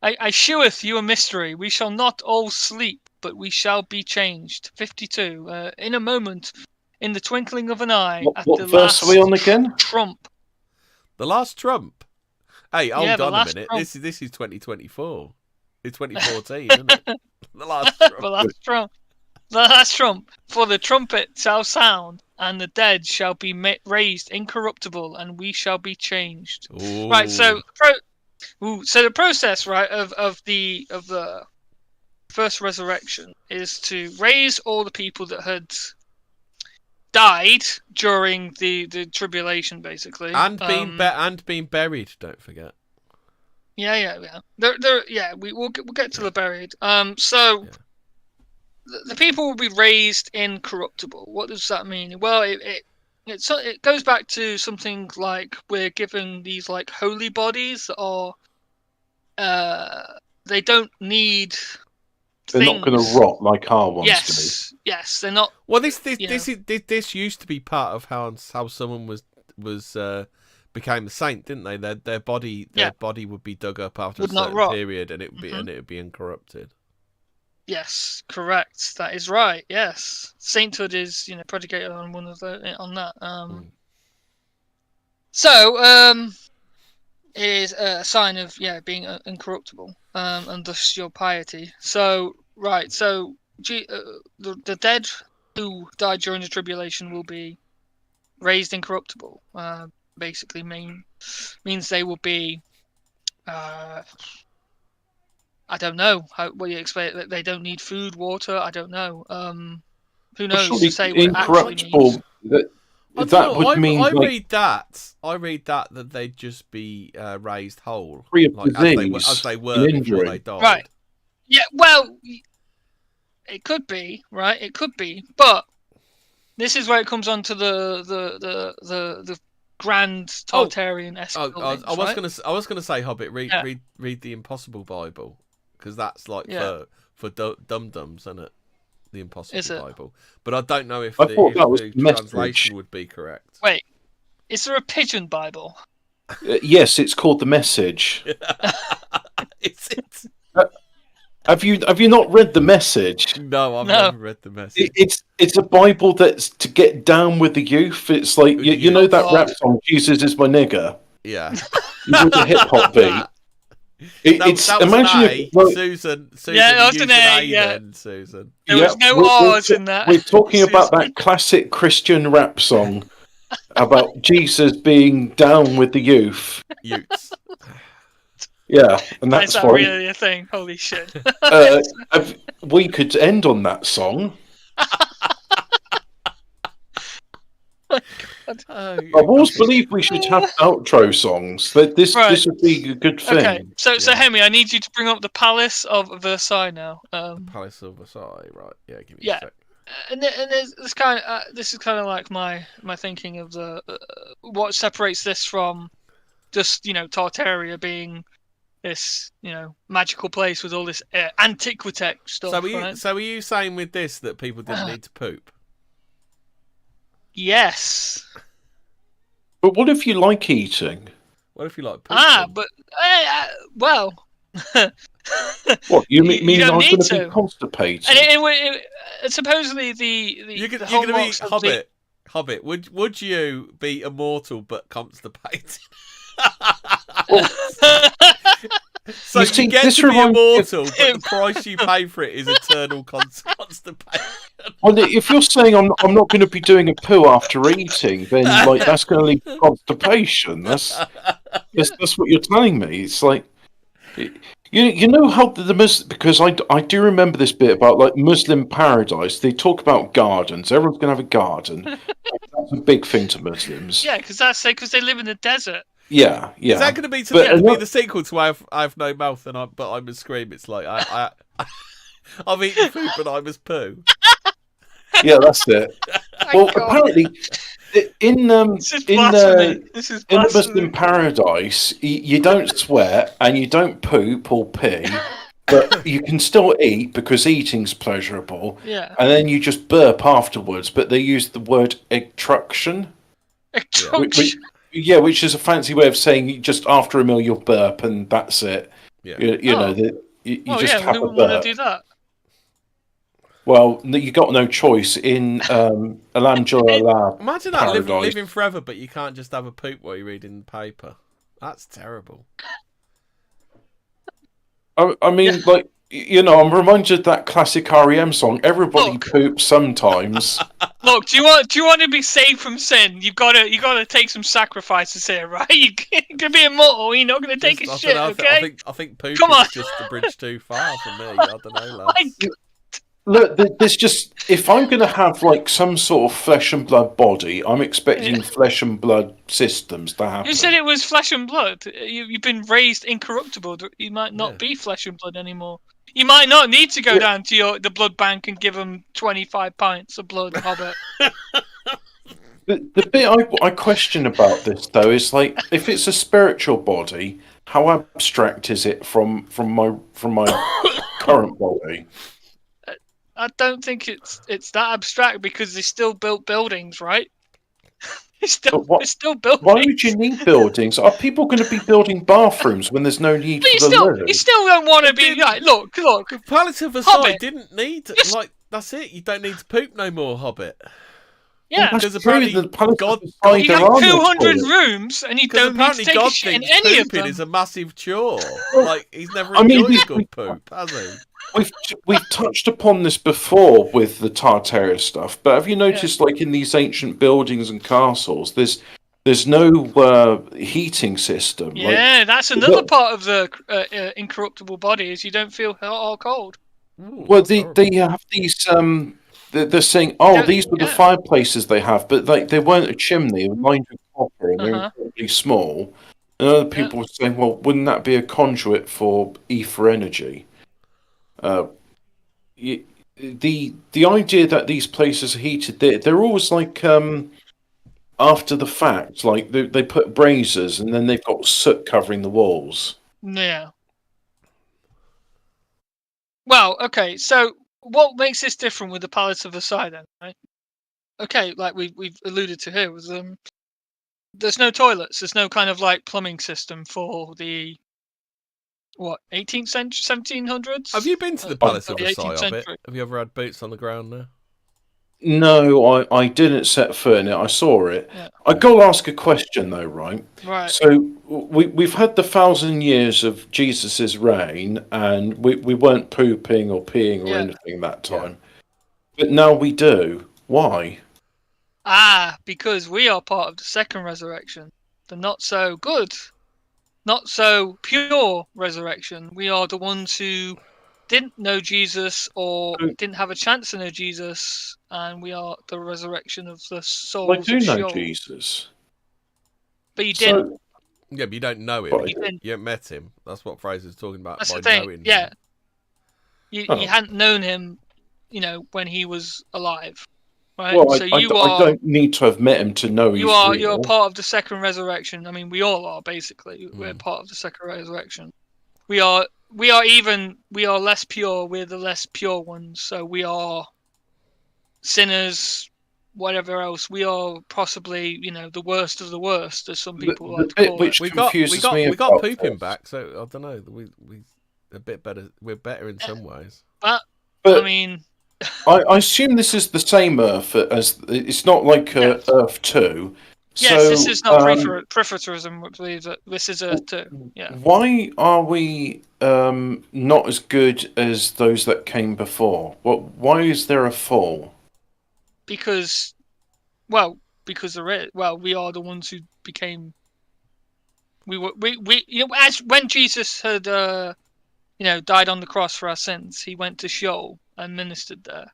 I sheweth you a mystery. We shall not all sleep, but we shall be changed. 52. In a moment, in the twinkling of an eye, What verse are we on again? Trump. The last Trump. Hey, hold on a minute. Trump. This is 2024. It's 2014, isn't it? The last Trump. The last trump. For the trumpet shall sound, and the dead shall be raised incorruptible, and we shall be changed. Ooh. Right. So the process, right, of the first resurrection is to raise all the people that had died during the tribulation, basically, and being buried. Don't forget. Yeah. We'll get to the buried. The people will be raised incorruptible. What does that mean? Well, it goes back to something like we're given these like holy bodies that are they don't need. They're not going to rot like our ones do. Yes, they're not. Well, this used to be part of how someone was became a saint, didn't they? Their body would be dug up after a certain period, and it would be incorrupted. Yes, correct. That is right. Yes, sainthood is predicated on that. So is a sign of being incorruptible, and thus your piety. So right, so the dead who died during the tribulation will be raised incorruptible. Basically means they will be. I don't know. What do you expect? That they don't need food, water? I don't know. Who knows? To say what incorruptible. I read that they'd just be raised whole, free of disease, as they were before they died. Right. Yeah. Well, it could be, right? It could be, but this is where it comes on to the grand Tartarian-esque. I was gonna say, Hobbit. Read the Impossible Bible, because that's like for dum-dums, isn't it? The Impossible Bible. But I don't know if the translation would be correct. Wait, is there a pigeon Bible? Yes, it's called The Message. Have you not read The Message? No, I've never read The Message. It's a Bible that's to get down with the youth. It's like you know that rap song, "Jesus is my nigger." Yeah, with the hip hop beat. Susan. Yeah, that was an A. Yeah, Susan. There was no R's in that. We're talking about that classic Christian rap song about Jesus being down with the youth. Youths. Yeah, and that's that really a thing? Holy shit! We could end on that song. I've always believed we should have outro songs. This would be a good thing. Okay, so Hemi, I need you to bring up the Palace of Versailles now. The Palace of Versailles, right? Yeah, give me a sec. And this kind of this is kind of like my thinking of the what separates this from just Tartaria being this magical place with all this antiquitech stuff. So are you saying with this that people didn't need to poop? Yes. But what if you like eating? What if you like pooping? But well. What you mean? You don't I'm need going to be constipated. And supposedly you're going to be Hobbit. Hobbit. Would you be immortal but constipated? So you get to be immortal, but the price you pay for it is eternal constipation. Well, if you're saying I'm not going to be doing a poo after eating, then that's going to lead to constipation. That's what you're telling me. It's like You know how the Muslim, because I do remember this bit about like Muslim paradise. They talk about gardens. Everyone's gonna have a garden. That's a big thing to Muslims. Yeah, because they live in the desert. Yeah, yeah. Is that going to be But be the sequel to I've no mouth and I'm a scream? It's like I've eaten food but I must poo. yeah, that's it. Well, apparently, in This is blasphemy. This is in the blasphemy. Muslim paradise, you don't sweat and you don't poop or pee, but you can still eat because eating's pleasurable. Yeah. And then you just burp afterwards, but they use the word extruction. Which is a fancy way of saying you just after a meal you'll burp and that's it. Yeah. You know, you just have who a would want burp. to do that? Well, you got no choice in Alam Jala. Imagine that living forever, but you can't just have a poop while you're reading the paper. That's terrible. I mean, like, you know, I'm reminded of that classic REM song. Everybody poops sometimes. Look, do you want to be saved from sin? You gotta take some sacrifices here, right? You can be immortal. You're not gonna take a shit, okay? I think poop is just a bridge too far for me. I don't know, lads. Look, there's just, if I'm going to have like some sort of flesh and blood body, I'm expecting flesh and blood systems to happen. You said it was flesh and blood. You've been raised incorruptible. You might not be flesh and blood anymore. You might not need to go down to the blood bank and give them 25 pints of blood, Hobbit. The bit I question about this though is like, if it's a spiritual body, how abstract is it from my current body? I don't think it's that abstract because they still built buildings, right? It's still buildings. Why would you need buildings? Are people going to be building bathrooms when there's no need for the living? You still don't want to be like, look. The Palace of Versailles didn't need like that's it. You don't need to poop no more, Hobbit. Yeah, because apparently God you have 200 rooms and you don't need to take a shit in any of them. Is a massive chore. Like he's never enjoyed good poop, has he? We've touched upon this before with the Tartaria stuff, but have you noticed, like in these ancient buildings and castles, there's no heating system? Yeah, like, that's another part of the incorruptible body is you don't feel hot or cold. Ooh, well, they have these. They're saying, these were the fireplaces they have, but they weren't a chimney. They were lined with copper, and they were incredibly small. And other people were saying, well, wouldn't that be a conduit for ether energy? The idea that these places are heated, they're always like after the fact, like they put braziers and then they've got soot covering the walls. Yeah. Well, okay, so what makes this different with the Palace of Versailles then, right? Okay, like we've alluded to here, was there's no toilets, there's no kind of like plumbing system for the 18th century, 1700s? Have you been to the Palace of Versailles, Hobbit? Have you ever had boots on the ground there? No, I didn't set foot in it. I saw it. Yeah. I got to ask a question though, right? Right. So we've had the 1,000 years of Jesus's reign, and we weren't pooping or peeing or anything that time, but now we do. Why? Because we are part of the second resurrection, the not so good, not so pure resurrection. We are the ones who didn't know Jesus or didn't have a chance to know Jesus, and we are the resurrection of the souls. I do know Jesus, but you didn't. Yeah, but you don't know him. You haven't met him. That's what Fraser's talking about. That's by the thing. Knowing him. You hadn't known him, when he was alive. Right? Well, so I don't need to have met him to know you're part of the second resurrection. I mean, we all are basically. We're part of the second resurrection. We are less pure. We're the less pure ones. So we are sinners, whatever else. We are possibly, the worst of the worst, as some people like to call it. We got pooping back, so I don't know. We a bit better. We're better in some ways. But I mean. I assume this is the same Earth as it's not like Earth 2. Yes, this is not preferitorism. I believe that this is Earth 2. Yeah. Why are we not as good as those that came before? Why is there a fall? Because there is. Well, we are the ones who became. We as when Jesus had died on the cross for our sins, he went to Sheol and ministered there,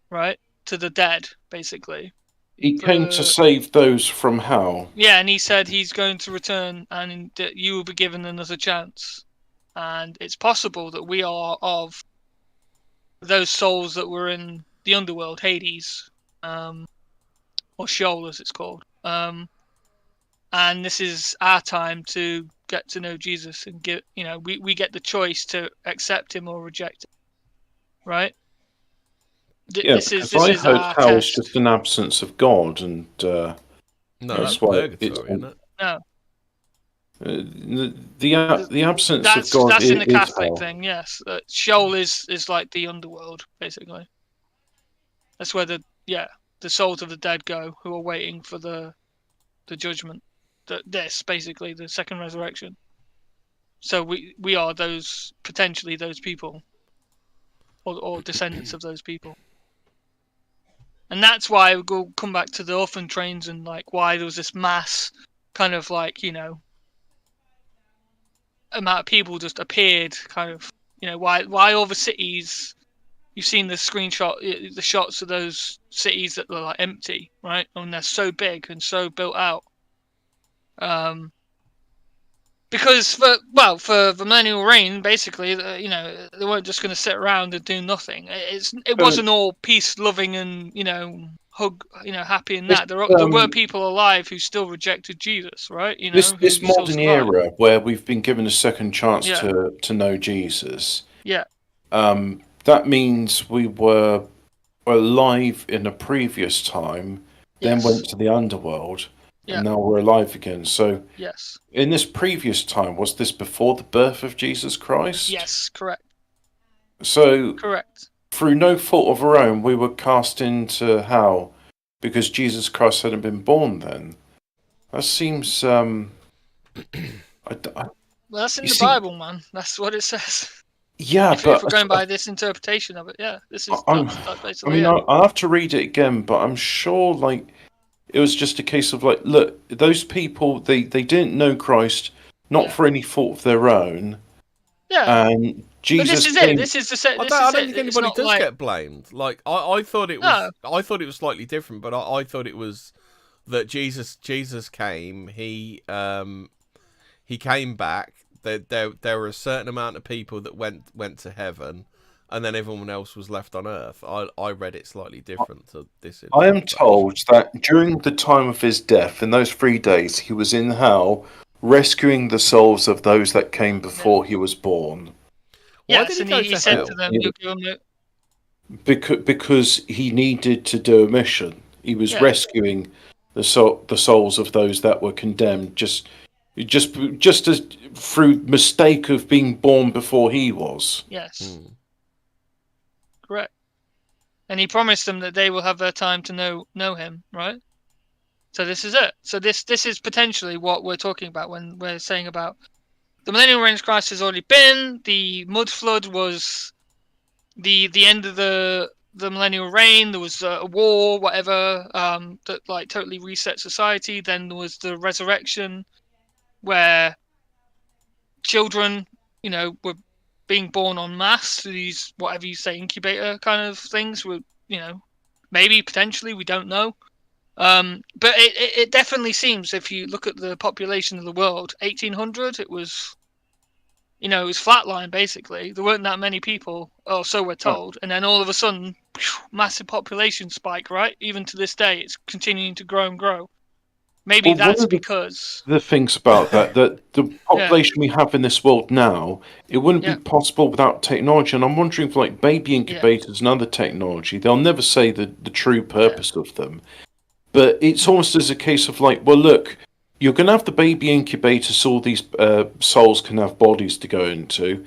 right? To the dead, basically. He came to save those from hell. Yeah, and he said he's going to return and that you will be given another chance. And it's possible that we are of those souls that were in the underworld, Hades, or Sheol as it's called. And this is our time to get to know Jesus and we get the choice to accept him or reject him, right? This is our hell is test. just an absence of God, and no, that's why purgatory, isn't it? No, the absence of God. That's in the Catholic hell. thing. Yes, Sheol is like the underworld, basically. That's where the souls of the dead go, who are waiting for the judgment. Basically the second resurrection. So we are potentially those people, or descendants of those people. And that's why we'll come back to the orphan trains and like why there was this mass kind of like, amount of people just appeared kind of, why all the cities, you've seen the the shots of those cities that are like empty, right? And they're so big and so built out. Because for the millennial reign, basically, they weren't just going to sit around and do nothing. It wasn't all peace loving and happy and that. There were people alive who still rejected Jesus, right? This modern era where we've been given a second chance to know Jesus. Yeah. That means we were alive in a previous time, then went to the underworld. Yeah. And now we're alive again. So, yes. In this previous time, was this before the birth of Jesus Christ? Yes, correct. So, correct. Through no fault of our own, we were cast into hell because Jesus Christ hadn't been born then. That seems. Well, that's in the Bible, man. That's what it says. Yeah, if we're going by this interpretation of it, this is. That's basically I'll have to read it again, but I'm sure, it was just a case of look, those people they didn't know Christ, not for any fault of their own. Yeah. And Jesus. But this is it. This is the set. I don't think anybody does get blamed. I thought it was. No. I thought it was slightly different, but I thought it was that Jesus came. He came back. There were a certain amount of people that went to heaven. And then everyone else was left on Earth. I read it slightly different to this. I am told that during the time of his death, in those 3 days, he was in hell, rescuing the souls of those that came before he was born. Why did he go to said hell? To them, because he needed to do a mission. He was rescuing the souls of those that were condemned, just as through mistake of being born before he was. Yes. Correct. And he promised them that they will have their time to know him, right? So this is it. So this is potentially what we're talking about when we're saying about the millennial reign of Christ has already been. The mud flood was the end of the millennial reign. There was a war, whatever, that totally reset society. Then there was the resurrection, where children, were being born en masse to these, whatever you say, incubator kind of things. Were, maybe, potentially, we don't know. But it definitely seems, if you look at the population of the world, 1800, it was, it was flatline, basically. There weren't that many people, or so we're told. And then all of a sudden, massive population spike, right? Even to this day, it's continuing to grow and grow. Maybe that's because the things about that the population we have in this world now, it wouldn't be possible without technology. And I'm wondering for baby incubators and other technology, they'll never say the true purpose of them. But it's almost as a case of well, look, you're going to have the baby incubator so all these souls can have bodies to go into.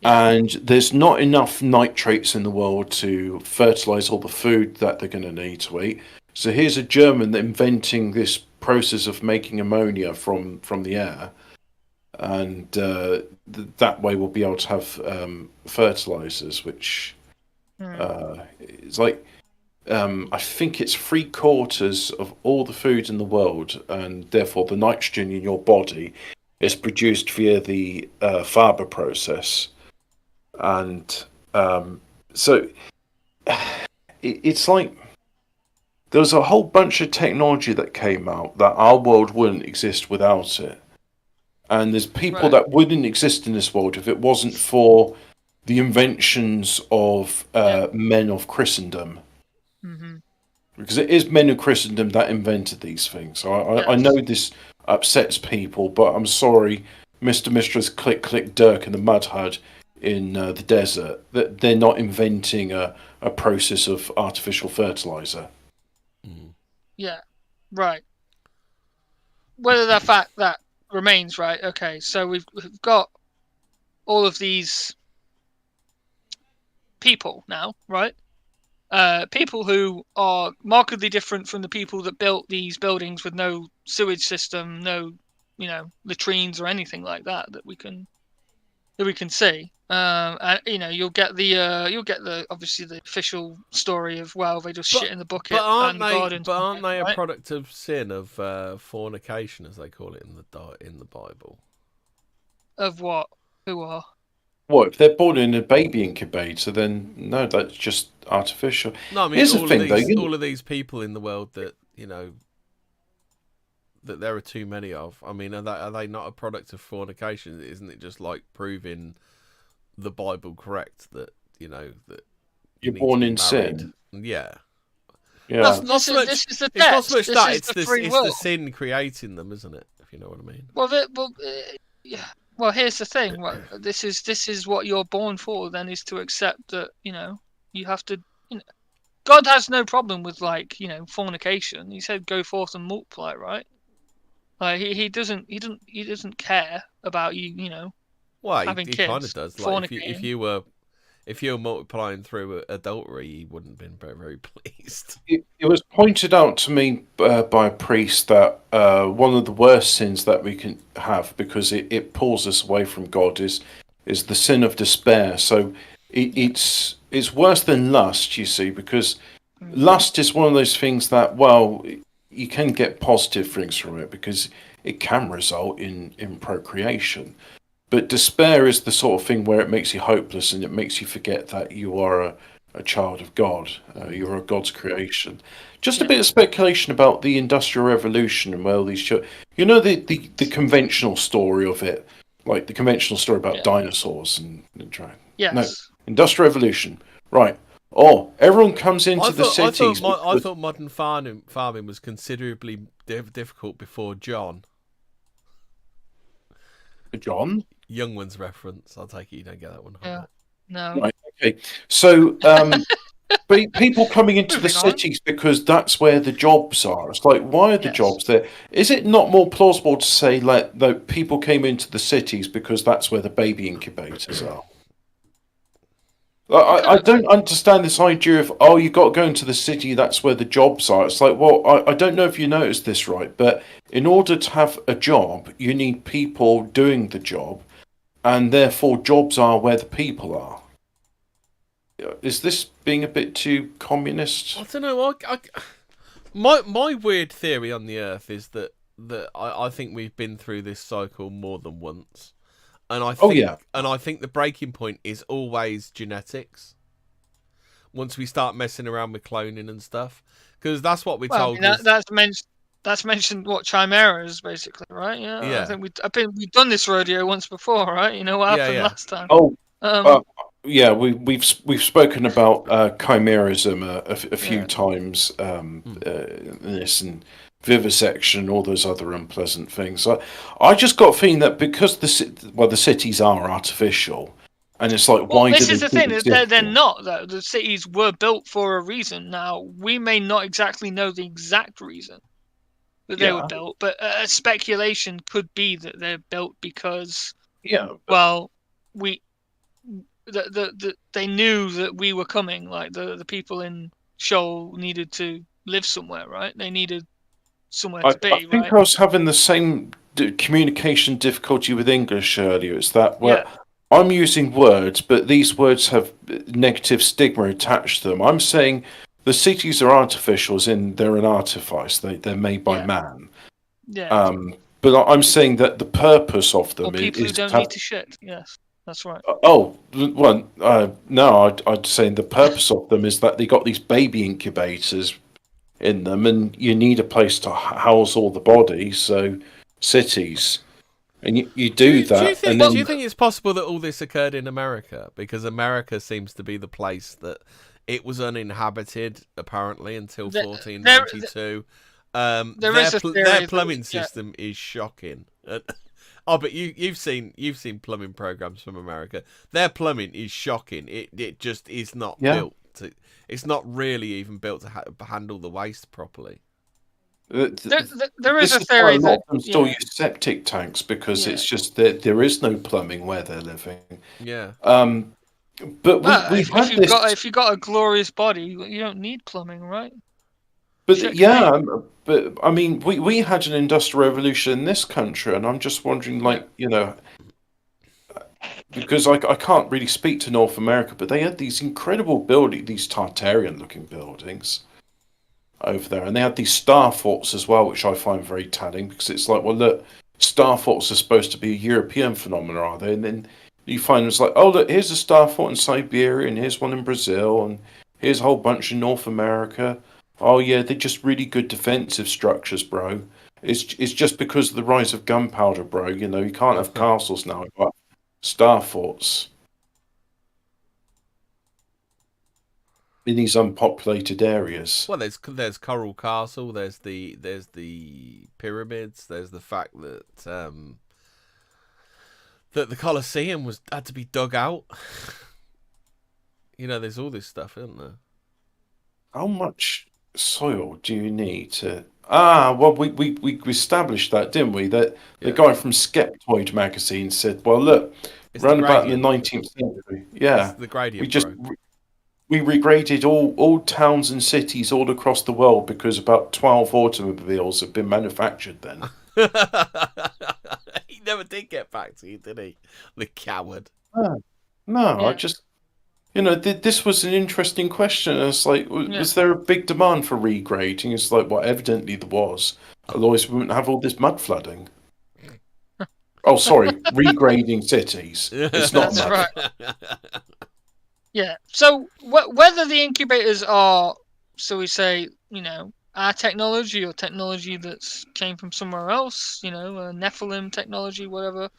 And there's not enough nitrates in the world to fertilize all the food that they're going to need to eat. So here's a German inventing this process of making ammonia from the air, and that way we'll be able to have fertilizers, which is I think it's 3/4 of all the food in the world, and therefore the nitrogen in your body is produced via the Faber process. And so it's like there was a whole bunch of technology that came out that our world wouldn't exist without it. And there's people that wouldn't exist in this world if it wasn't for the inventions of men of Christendom. Mm-hmm. Because it is men of Christendom that invented these things. I know this upsets people, but I'm sorry, Mr. Mistress Click Click Dirk and the Mud Hud in the desert, that they're not inventing a process of artificial fertilizer. Yeah, right. Whether that fact that remains, right? Okay, so we've got all of these people now, right? People who are markedly different from the people that built these buildings with no sewage system, no, latrines or anything like that we can see. And you'll get the obviously the official story of they just shit in the bucket and the gardens. But aren't they a product of sin, of fornication, as they call it in the Bible? Of what? Who are? Well, if they're born in a baby incubator, then no, that's just artificial. No, I mean, here's the thing, all of these people in the world that that there are too many of. I mean, are they not a product of fornication? Isn't it just like proving the Bible correct that that you're born in sin? Yeah. Yeah. It's not so much that. It's the sin creating them, isn't it? If you know what I mean. Yeah. Well, here's the thing. This is what you're born for. Then is to accept that you have to. God has no problem with fornication. He said, "Go forth and multiply." Right? Like he doesn't care about you. Well, having he kids, kind of does. Like if you were multiplying through adultery, he wouldn't have been very, very pleased. It was pointed out to me by a priest that one of the worst sins that we can have, because it pulls us away from God, is the sin of despair. So it's worse than lust, you see, because lust is one of those things that, well, you can get positive things from it because it can result in procreation. But despair is the sort of thing where it makes you hopeless and it makes you forget that you are a child of God. You're a God's creation. Just a bit of speculation about the Industrial Revolution and where all these... the conventional story of it, like the conventional story about dinosaurs and dragons. Yes. No, Industrial Revolution. Right. Oh, everyone comes into the cities. I thought modern farming was considerably difficult before John. John? Young one's reference. I'll take it you don't get that one. Yeah. No. Right, okay. So people coming into the cities because that's where the jobs are. It's like, why are the jobs there? Is it not more plausible to say that people came into the cities because that's where the baby incubators are? I don't understand this idea of, you got to go into the city, that's where the jobs are. It's like, well, I don't know if you noticed this right, but in order to have a job, you need people doing the job, and therefore jobs are where the people are. Is this being a bit too communist? I don't know. My weird theory on the Earth is that I think we've been through this cycle more than once. And I think the breaking point is always genetics. Once we start messing around with cloning and stuff, because that's what we're told. That's mentioned what chimeras basically, right? Yeah. I think we've done this rodeo once before, right? You know what happened last time? We've spoken about chimerism a few times. This and vivisection, all those other unpleasant things. I just got a feeling that because the cities are artificial, and it's like, why? This is the thing: they're not. Though the cities were built for a reason. Now we may not exactly know the exact reason that they were built, but a speculation could be that they're built because they knew that we were coming. Like the people in Shoal needed to live somewhere, right? They needed somewhere to be. I think I was having the same communication difficulty with English earlier. It's that I'm using words, but these words have negative stigma attached to them. I'm saying the cities are artificial, as in they're an artifice. They're made by man. Yeah. But I'm saying that the purpose of them people is who don't need to shit. Yes. That's right. Oh, well, no, I'd say the purpose of them is that they got these baby incubators in them, and you need a place to house all the bodies. So cities, and you do Do you that, think and do you then think it's possible that all this occurred in America? Because America seems to be the place that it was uninhabited apparently until There, 1492. there is a Their theory plumbing that, yeah, system is shocking. Oh, but you've seen plumbing programs from America. Their plumbing is shocking. It just is not yeah. built. It's not really even built to handle the waste properly. there is This a is why theory a lot that, of them still yeah, use septic tanks because yeah. it's just that there is no plumbing where they're living. Yeah. But Well, we if had this. you've got a glorious body, you don't need plumbing, right? But Check me. yeah, but I mean, we had an industrial revolution in this country, and I'm just wondering, Yeah. like, because I can't really speak to North America, but they had these incredible buildings, these Tartarian-looking buildings over there, and they had these star forts as well, which I find very telling because it's like, well, look, star forts are supposed to be a European phenomenon, are they? And then you find it's like, oh, look, here's a star fort in Siberia, and here's one in Brazil, and here's a whole bunch in North America. Oh yeah, they're just really good defensive structures, bro. It's just because of the rise of gunpowder, bro. You can't have castles now, but star forts in these unpopulated areas. Well, there's Coral Castle. There's the pyramids. There's the fact that the Colosseum had to be dug out. There's all this stuff, isn't there? How much soil do you need to? Ah, well, we established that, didn't we? That the guy from Skeptoid magazine said, well, look, It's round the about in the gradient. 19th century, yeah, It's the gradient, we just bro. we regraded all towns and cities all across the world because about 12 automobiles have been manufactured then. He never did get back to you, did he? The coward. No, I Yeah. just, this was an interesting question. It's like, Yeah. was there a big demand for regrading? It's like, well, evidently there was. Otherwise, we wouldn't have all this mud flooding. Oh, sorry, regrading cities. It's not That's mud. right. Yeah. So whether the incubators are, so we say, our technology or technology that's came from somewhere else, Nephilim technology, whatever.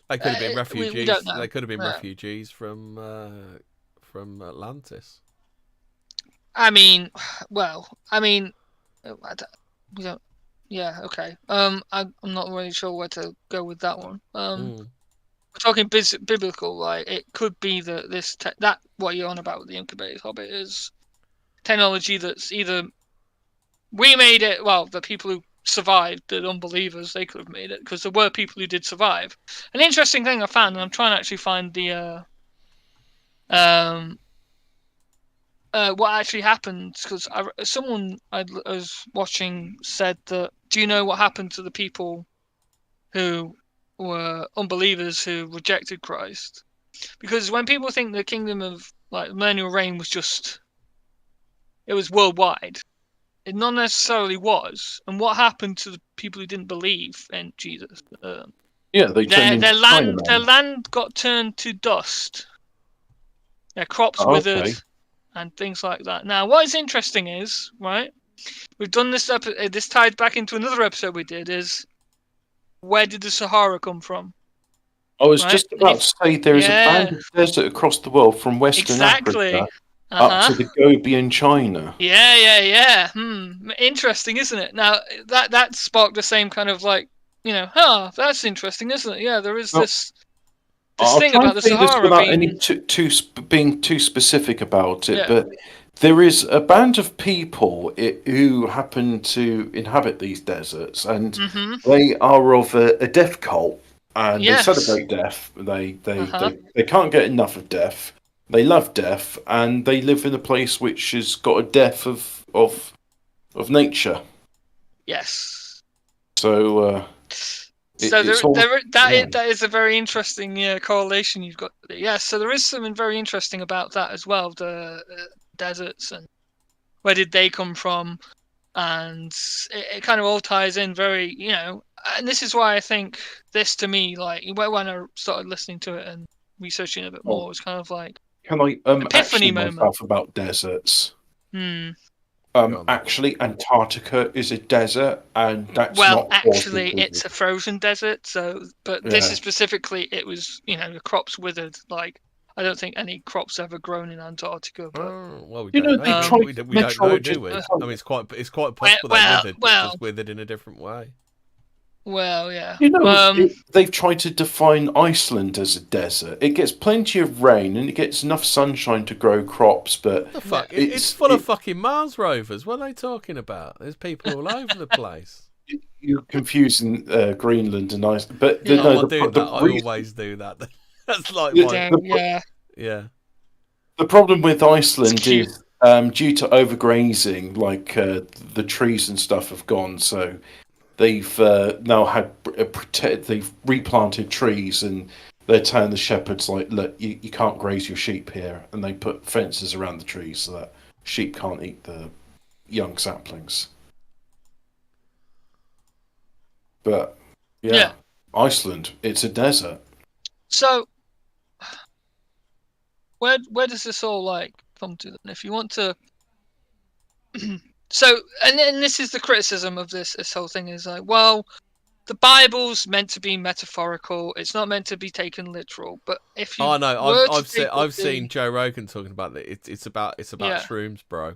They could have been We don't refugees. know. They could have been No. refugees from Atlantis. I mean, well, we don't. Yeah. Okay. I'm not really sure where to go with that one. We're talking biblical, like it could be that that what you're on about with the incubators, Hobbit, is technology that's either we made it. Well, the people who survived, the unbelievers, they could have made it because there were people who did survive. An interesting thing I found, and I'm trying to actually find the what actually happened because someone I was watching said that. Do you know what happened to the people who were unbelievers who rejected Christ? Because when people think the kingdom of millennial reign was it was worldwide, it not necessarily was. And what happened to the people who didn't believe in Jesus? Yeah, they turned into their Chinamen. land got turned to dust. Their crops Oh, withered okay. and things like that. Now, what is interesting is, right, we've done this this ties back into another episode we did, is where did the Sahara come from? I was Right? just about to say there is a band Yeah, of desert across the world from Western exactly. Africa up to the Gobi in China. Yeah. Interesting, isn't it? Now that sparked the same kind of that's interesting, isn't it? Yeah, there is Well, this I'll thing try and about the say this Sahara without any being being too specific about it, yeah. but there is a band of people who happen to inhabit these deserts, and Mm-hmm. they are of a death cult, and they Yes. celebrate death. They can't get enough of death. They love death, and they live in a place which has got a death of nature. Yes. So So it's all that is a very interesting correlation you've got there. Yes, so there is something very interesting about that as well. The deserts and where did they come from, and it kind of all ties in very, and this is why I think this to me, like when I started listening to it and researching it a bit more, it's kind of like Can I epiphany actually moment. myself about deserts? Hmm. Actually, Antarctica is a desert, and that's Well, not actually, causing it's a frozen desert. But this is specifically, it was, the crops withered. Like, I don't think any crops ever grown in Antarctica. But well, we You don't know, they know. tried- We don't know, do we? meteorologists- I mean, it's quite possible they withered, but just withered in a different way. well, yeah. You know, they've tried to define Iceland as a desert. It gets plenty of rain and it gets enough sunshine to grow crops, but The fuck? It's full of fucking Mars rovers. What are they talking about? There's people all over the place. you're confusing Greenland and Iceland. But Yeah. I'm not doing that. I always do that. That's like my... Yeah. The problem with Iceland is due to overgrazing, like the trees and stuff have gone, so they've now had they've replanted trees, and they're telling the shepherds, like, look, you can't graze your sheep here, and they put fences around the trees so that sheep can't eat the young saplings. But yeah. Iceland, it's a desert. So where does this all like come to then? If you want to so and this is the criticism of this whole thing, is like, well, the Bible's meant to be metaphorical, it's not meant to be taken literal. But if you I've seen Joe Rogan talking about that. It's about shrooms, bro.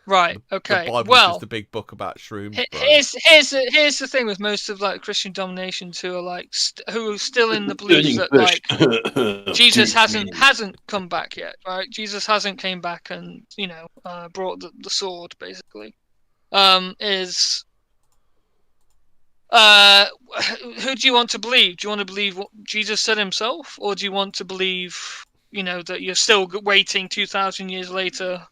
Right. Okay. The Bible's well, just a big book about shrooms, bro. Here's the thing with most of like Christian dominations who are like who are still in the belief that like Jesus hasn't come back yet, right? Jesus hasn't came back and brought the sword, basically. Is who do you want to believe? Do you want to believe what Jesus said himself, or do you want to believe that you're still waiting 2,000 years later?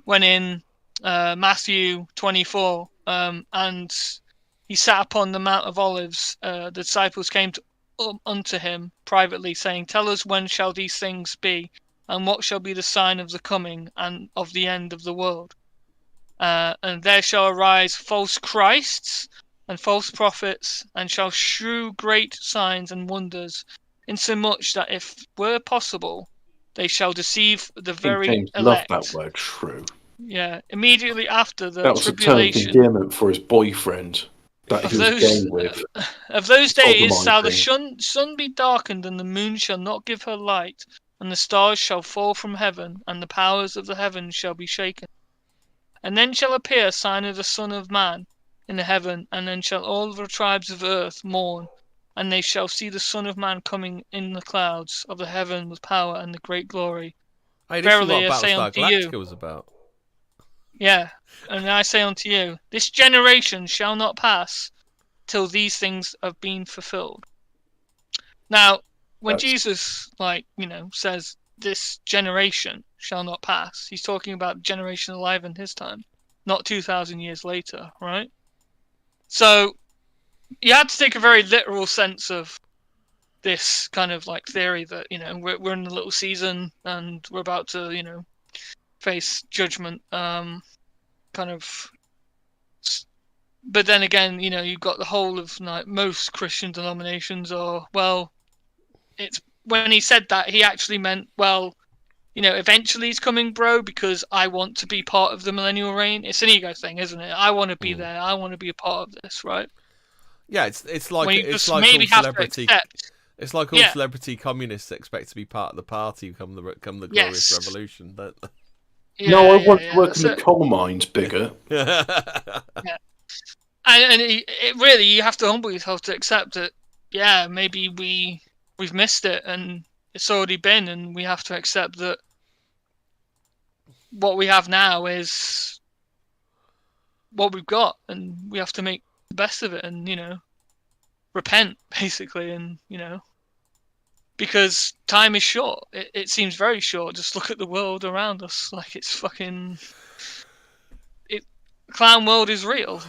When in Matthew 24, and he sat upon the Mount of Olives, the disciples came unto him privately, saying, tell us, when shall these things be, and what shall be the sign of the coming and of the end of the world? And there shall arise false Christs and false prophets, and shall shew great signs and wonders, insomuch that if were possible, they shall deceive the very James elect. loved that word, true. Yeah, immediately after the that was tribulation. A term of endearment for his boyfriend that he was gay with. Of those days shall the sun be darkened, and the moon shall not give her light, and the stars shall fall from heaven, and the powers of the heavens shall be shaken. And then shall appear a sign of the Son of Man in the heaven, and then shall all the tribes of earth mourn, and they shall see the Son of Man coming in the clouds of the heaven with power and the great glory. Hey, this Verily is what I say Battlestar unto Galactica you. was about. Yeah, and I say unto you, this generation shall not pass till these things have been fulfilled. Now, when Jesus, says this generation shall not pass, he's talking about generation alive in his time, not 2,000 years later, right? So, you had to take a very literal sense of this kind of theory that, we're in a little season and we're about to, face judgment, but then again, you've got the whole of most Christian denominations it's when he said that, he actually meant, eventually he's coming, bro, because I want to be part of the millennial reign. It's an ego thing, isn't it? I want to be there. I want to be a part of this, right? Yeah, it's like all celebrity. It's like all celebrity communists expect to be part of the party come the glorious revolution. But I want to work in the coal mines, bigger. And it really, you have to humble yourself to accept that. Yeah, maybe we've missed it, and it's already been, and we have to accept that what we have now is what we've got, and we have to make the best of it, and repent, basically, and because time is short. It seems very short. Just look at the world around us. Like, it's fucking... Clown world is real.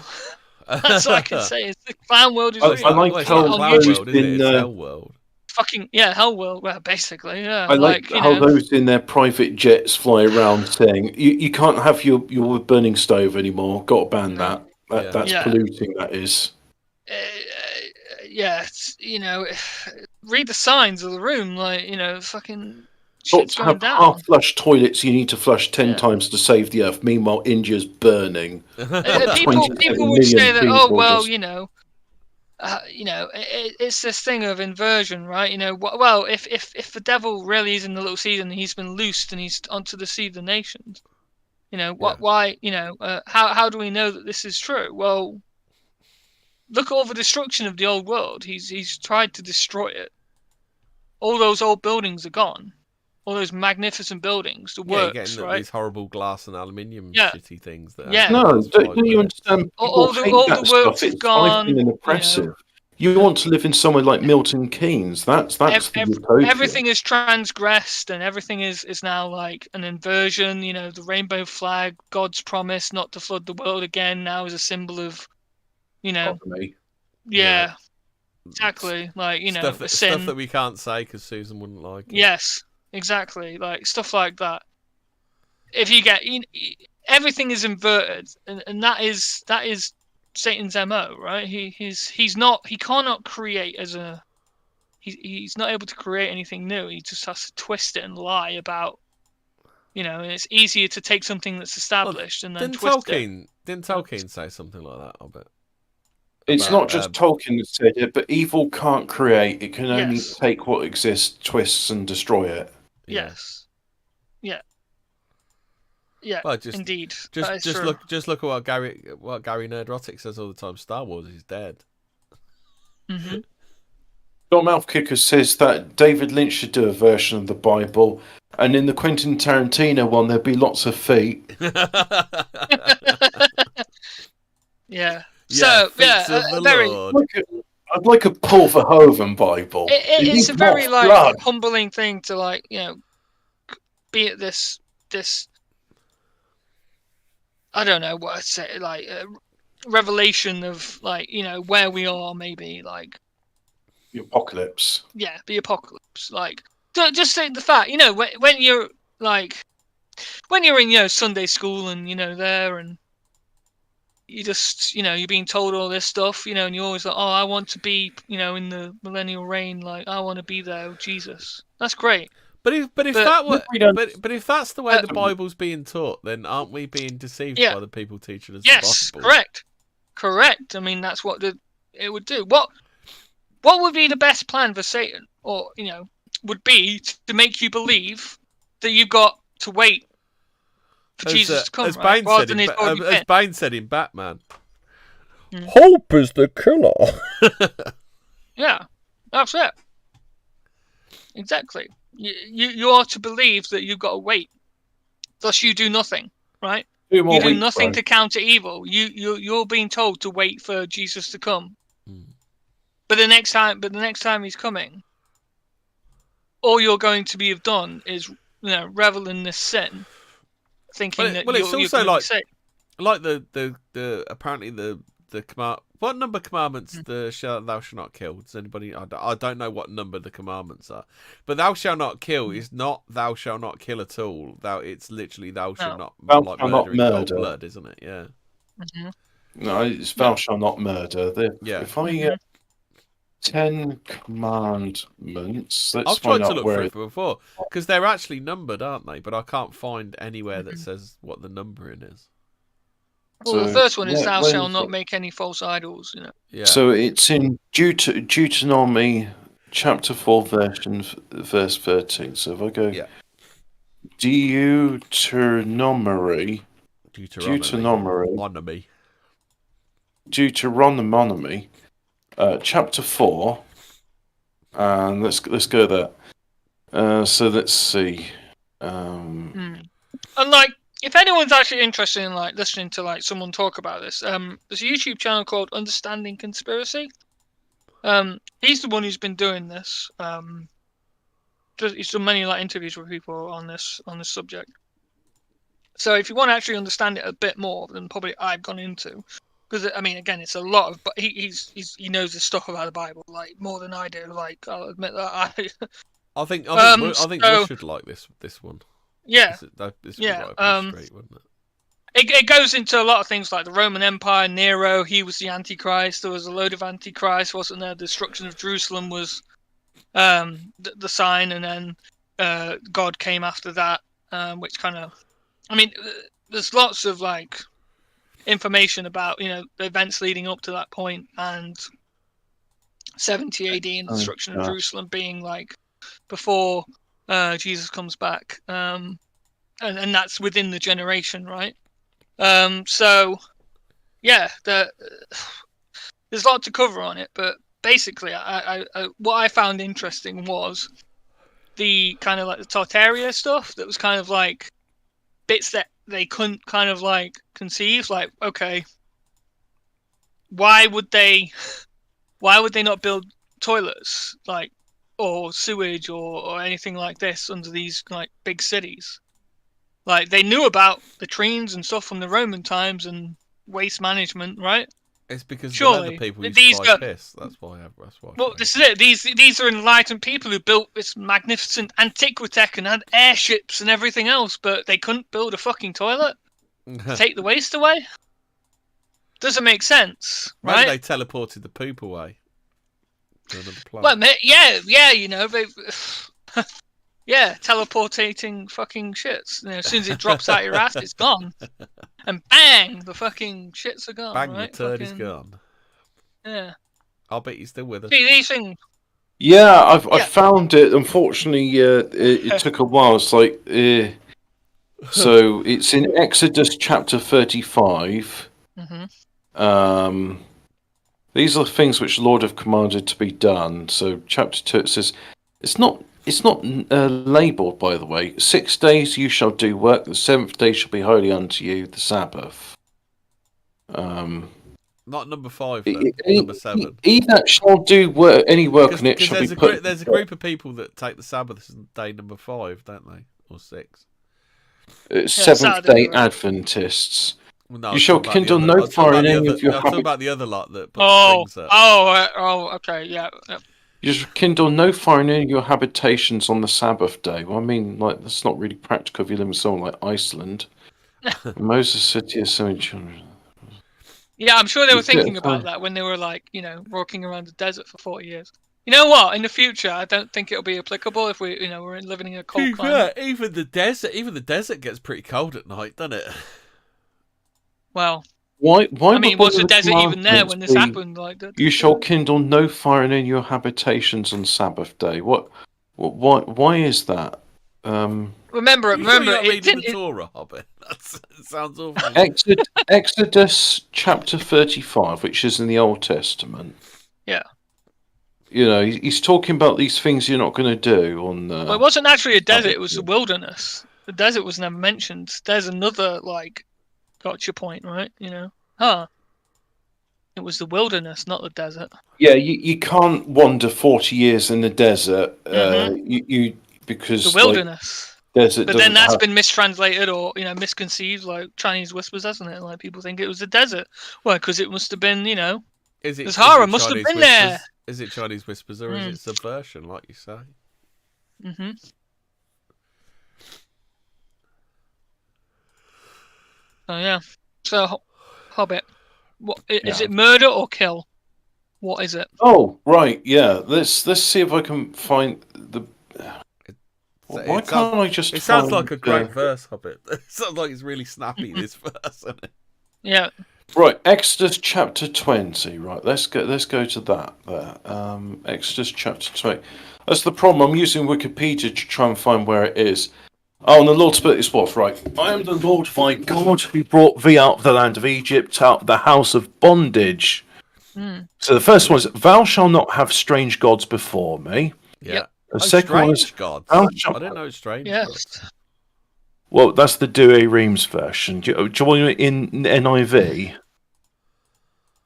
That's all I can say. The clown world is real. I like how clown world, isn't it? It's hell world. Fucking, hell world. Well, basically, yeah. I like how those in their private jets fly around saying, you can't have your burning stove anymore. Got to ban that. That's polluting, that is. read the signs of the room, like, you know, fucking Got shit's to going have down. half-flush toilets. You need to flush 10 Yeah. times to save the Earth. Meanwhile, India's burning. People 27 would say million that, oh people well, just- it's this thing of inversion, right? You know, well, if the devil really is in the little seed and he's been loosed and he's onto the seed of the nations, you know, why, you know, how do we know that this is true? Well, look at all the destruction of the old world. He's tried to destroy it. All those old buildings are gone. All those magnificent buildings, the you're works, getting right? these horrible glass and aluminium Yeah. shitty things that Yeah. No, last 5 don't you minutes. understand? All People the hate that works stuff. have It's gone, trifling and you know. oppressive. You want to live in somewhere like Milton Keynes. That's the utopia. Everything is transgressed, and everything is now like an inversion. You know, the rainbow flag, God's promise not to flood the world again, now is a symbol of, you know, Economy. yeah, exactly, like, you know, a sin. Stuff that we can't say because Susan wouldn't like it. Yes, exactly, like stuff like that. If you get, everything is inverted, and that is Satan's MO, right? He cannot create as a. He's not able to create anything new. He just has to twist it and lie about, you know. And it's easier to take something that's established and then twist it. Didn't Tolkien say something like that? I bet. It's About, not just Tolkien that said it, but evil can't create. It can only Yes. take what exists, twists, and destroy it. Yeah. Yes. Yeah. Yeah. Well, indeed. Just look at what Gary Nerdrotic says all the time. Star Wars is dead. Mm-hmm. John Mouthkicker says that David Lynch should do a version of the Bible, and in the Quentin Tarantino one, there'd be lots of feet. Yeah. Yeah, So yeah, very. Lord. I'd like a Paul Verhoeven Bible. It's a very like blood. humbling thing to, like, you know, be at this. I don't know what I'd say, like revelation of, like, you know, where we are, maybe, like, The apocalypse. yeah, the apocalypse. Like, just say the fact, you know, when you're like, when you're in, you know, Sunday school and, you know, there, and you just, you know, you're being told all this stuff, you know, and you're always like, oh, I want to be, you know, in the millennial reign, like, I want to be there with Jesus. That's great. But if that's the way the Bible's being taught, then aren't we being deceived by the people teaching us Yes, the Bible? correct. I mean, that's what it would do. What would be the best plan for Satan, or, you know, would be to make you believe that you've got to wait for Jesus to come, as right? As Bane said in Batman. Hope is the killer. Yeah, that's it. Exactly. You are to believe that you've got to wait. Thus, you do nothing, right? You do nothing to counter evil. You're being told to wait for Jesus to come. But the next time he's coming, all you're going to have done is, you know, revel in this sin, thinking that it's also you're like the apparently the command. What number commandments thou shalt not kill? Does anybody? I don't know what number the commandments are, but thou shalt not kill is not thou shalt not kill at all. It's literally thou shalt not murder in cold blood, isn't it? Yeah. Mm-hmm. No, it's thou shalt not murder. If I get 10 commandments, I've tried to look for it before because they're actually numbered, aren't they? But I can't find anywhere that says what the numbering is. Well, the first one is thou shalt not make any false idols, you know. Yeah. So it's in Deuteronomy chapter 4, verse 13. So if I go Deuteronomy, chapter 4, and let's go there. So let's see. And like, if anyone's actually interested in, like, listening to, like, someone talk about this, there's a YouTube channel called Understanding Conspiracy. He's the one who's been doing this. He's done many, like, interviews with people on this subject. So if you want to actually understand it a bit more than probably I've gone into, because I mean, again, it's a lot of, but he knows his stuff about the Bible, like, more than I do. Like, I'll admit that. I think we should like this one. Yeah, this would be right up your street, wouldn't it? It goes into a lot of things like the Roman Empire, Nero. He was the Antichrist. There was a load of Antichrist, wasn't there? The destruction of Jerusalem was the sign, and then God came after that, which kind of, I mean, there's lots of like information about the events leading up to that point, and 70 AD and the destruction of Jerusalem being like before Jesus comes back, and that's within the generation, right? So yeah, there's a lot to cover on it, but basically, I what I found interesting was the kind of like the Tartaria stuff that was kind of like bits that they couldn't kind of like conceive. Like, okay, why would they not build toilets, like, or sewage or anything like this under these like big cities? Like, they knew about latrines and stuff from the Roman times and waste management, right? It's because Surely, the leather people used to buy piss. That's why. Well, this is it. These are enlightened people who built this magnificent antiquitech and had airships and everything else, but they couldn't build a fucking toilet to take the waste away. Doesn't make sense, right? Maybe they teleported the poop away to another planet. Well, yeah, they, yeah, teleportating fucking shits. As soon as it drops out your ass, it's gone, and bang, the fucking shits are gone. Bang, right? the turd is gone. Yeah. I'll bet he's still with us. See, these things. Yeah, I found it. Unfortunately, it took a while. It's like, so it's in Exodus chapter 35. Mm-hmm. These are the things which the Lord have commanded to be done. So chapter 2, it says, it's not labelled, by the way. 6 days you shall do work, the 7th day shall be holy unto you, the Sabbath. Not number 5, then. Number 7. He that shall do any work on it shall be put... There's a group of people that take the Sabbath as day number 5, don't they? Or 6. 7th day Adventists. Well, no, you shall kindle no fire in any of your... I'm talking about the other lot that put things up. Okay, yeah. You shall kindle no fire in any of your habitations on the Sabbath day. Well, I mean, like, that's not really practical if you live in somewhere like Iceland. Moses said to his 7 children... Yeah, I'm sure they were thinking about that when they were like, walking around the desert for 40 years. You know what? In the future, I don't think it'll be applicable if we're living in a cold climate. Yeah, even the desert gets pretty cold at night, doesn't it? Well, why? I mean, was the desert even there when this happened? Like, you shall kindle no fire in any of your habitations on Sabbath day. Why is that? Remember, it didn't. The Torah, Hobbit. That sounds awful. Exodus chapter 35, which is in the Old Testament. Yeah. He's talking about these things you're not going to do on. Well, it wasn't actually a desert; it was the wilderness. The desert was never mentioned. There's another gotcha point, right? It was the wilderness, not the desert. Yeah, you can't wander 40 years in the desert. Because the wilderness. Desert, but then that's been mistranslated or misconceived, like Chinese whispers, hasn't it? Like people think it was a desert. Well, because it must have been, the Sahara must have been there. Is it Chinese whispers or is it subversion, like you say? Mm-hmm. Oh yeah. So, Hobbit, what is it? Murder or kill? What is it? Oh right, yeah. Let's see if I can find the. Why can't I just? It sounds like a great verse, Hobbit. It sounds like it's really snappy. This verse, isn't it? Yeah. Right, Exodus chapter 20. Right, let's go to that. There, Exodus chapter 20. That's the problem. I'm using Wikipedia to try and find where it is. Oh, and the Lord split his forth. Right, I am the Lord thy God who brought thee out of the land of Egypt, out of the house of bondage. So the first one is, thou shalt not have strange gods before me. Yeah. Yep. The second one is, gods. I didn't know it's strange. Yes. Gods. Well, that's the Douay Rheims version. Do you want it in NIV?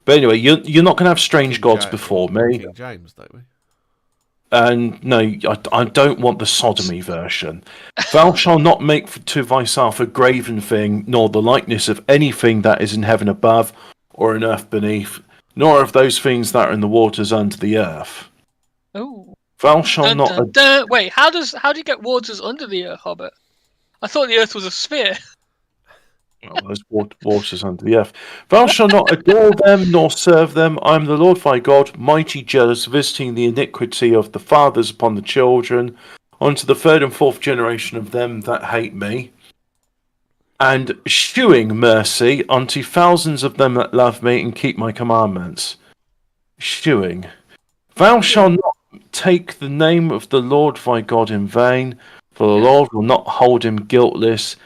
But anyway, you're not going to have strange gods before me. King James, don't we? And no, I don't want the sodomy version. Thou shalt not make to thyself a graven thing, nor the likeness of anything that is in heaven above, or in earth beneath, nor of those things that are in the waters under the earth. Oh. Thou shalt not. Wait, how do you get waters under the earth, Hobbit? I thought the earth was a sphere. Well, there's waters under the earth. Thou shalt not adore them nor serve them. I am the Lord thy God, mighty jealous, visiting the iniquity of the fathers upon the children, unto the third and fourth generation of them that hate me, and shewing mercy unto thousands of them that love me and keep my commandments. Shewing. Thou shalt not take the name of the Lord thy God in vain, for the Lord will not hold him guiltless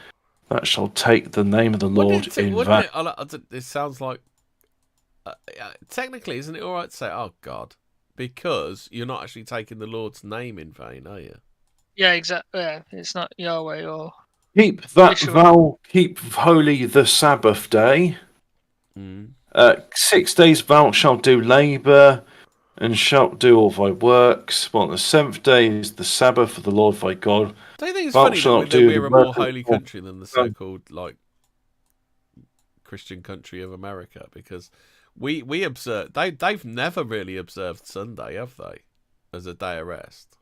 that shall take the name of the Lord in vain. It sounds like technically, isn't it all right to say, "Oh God," because you're not actually taking the Lord's name in vain, are you? Yeah, exactly. Yeah, it's not Yahweh or. Keep that Literally. thou keep holy the Sabbath day. 6 days thou shalt do labour, and shalt do all thy works. But on the seventh day is the Sabbath of the Lord thy God. Do you think it's Thou funny shalt that do we're the a more work holy of- country than the so-called like Christian country of America? Because we observe they've never really observed Sunday, have they, as a day of rest?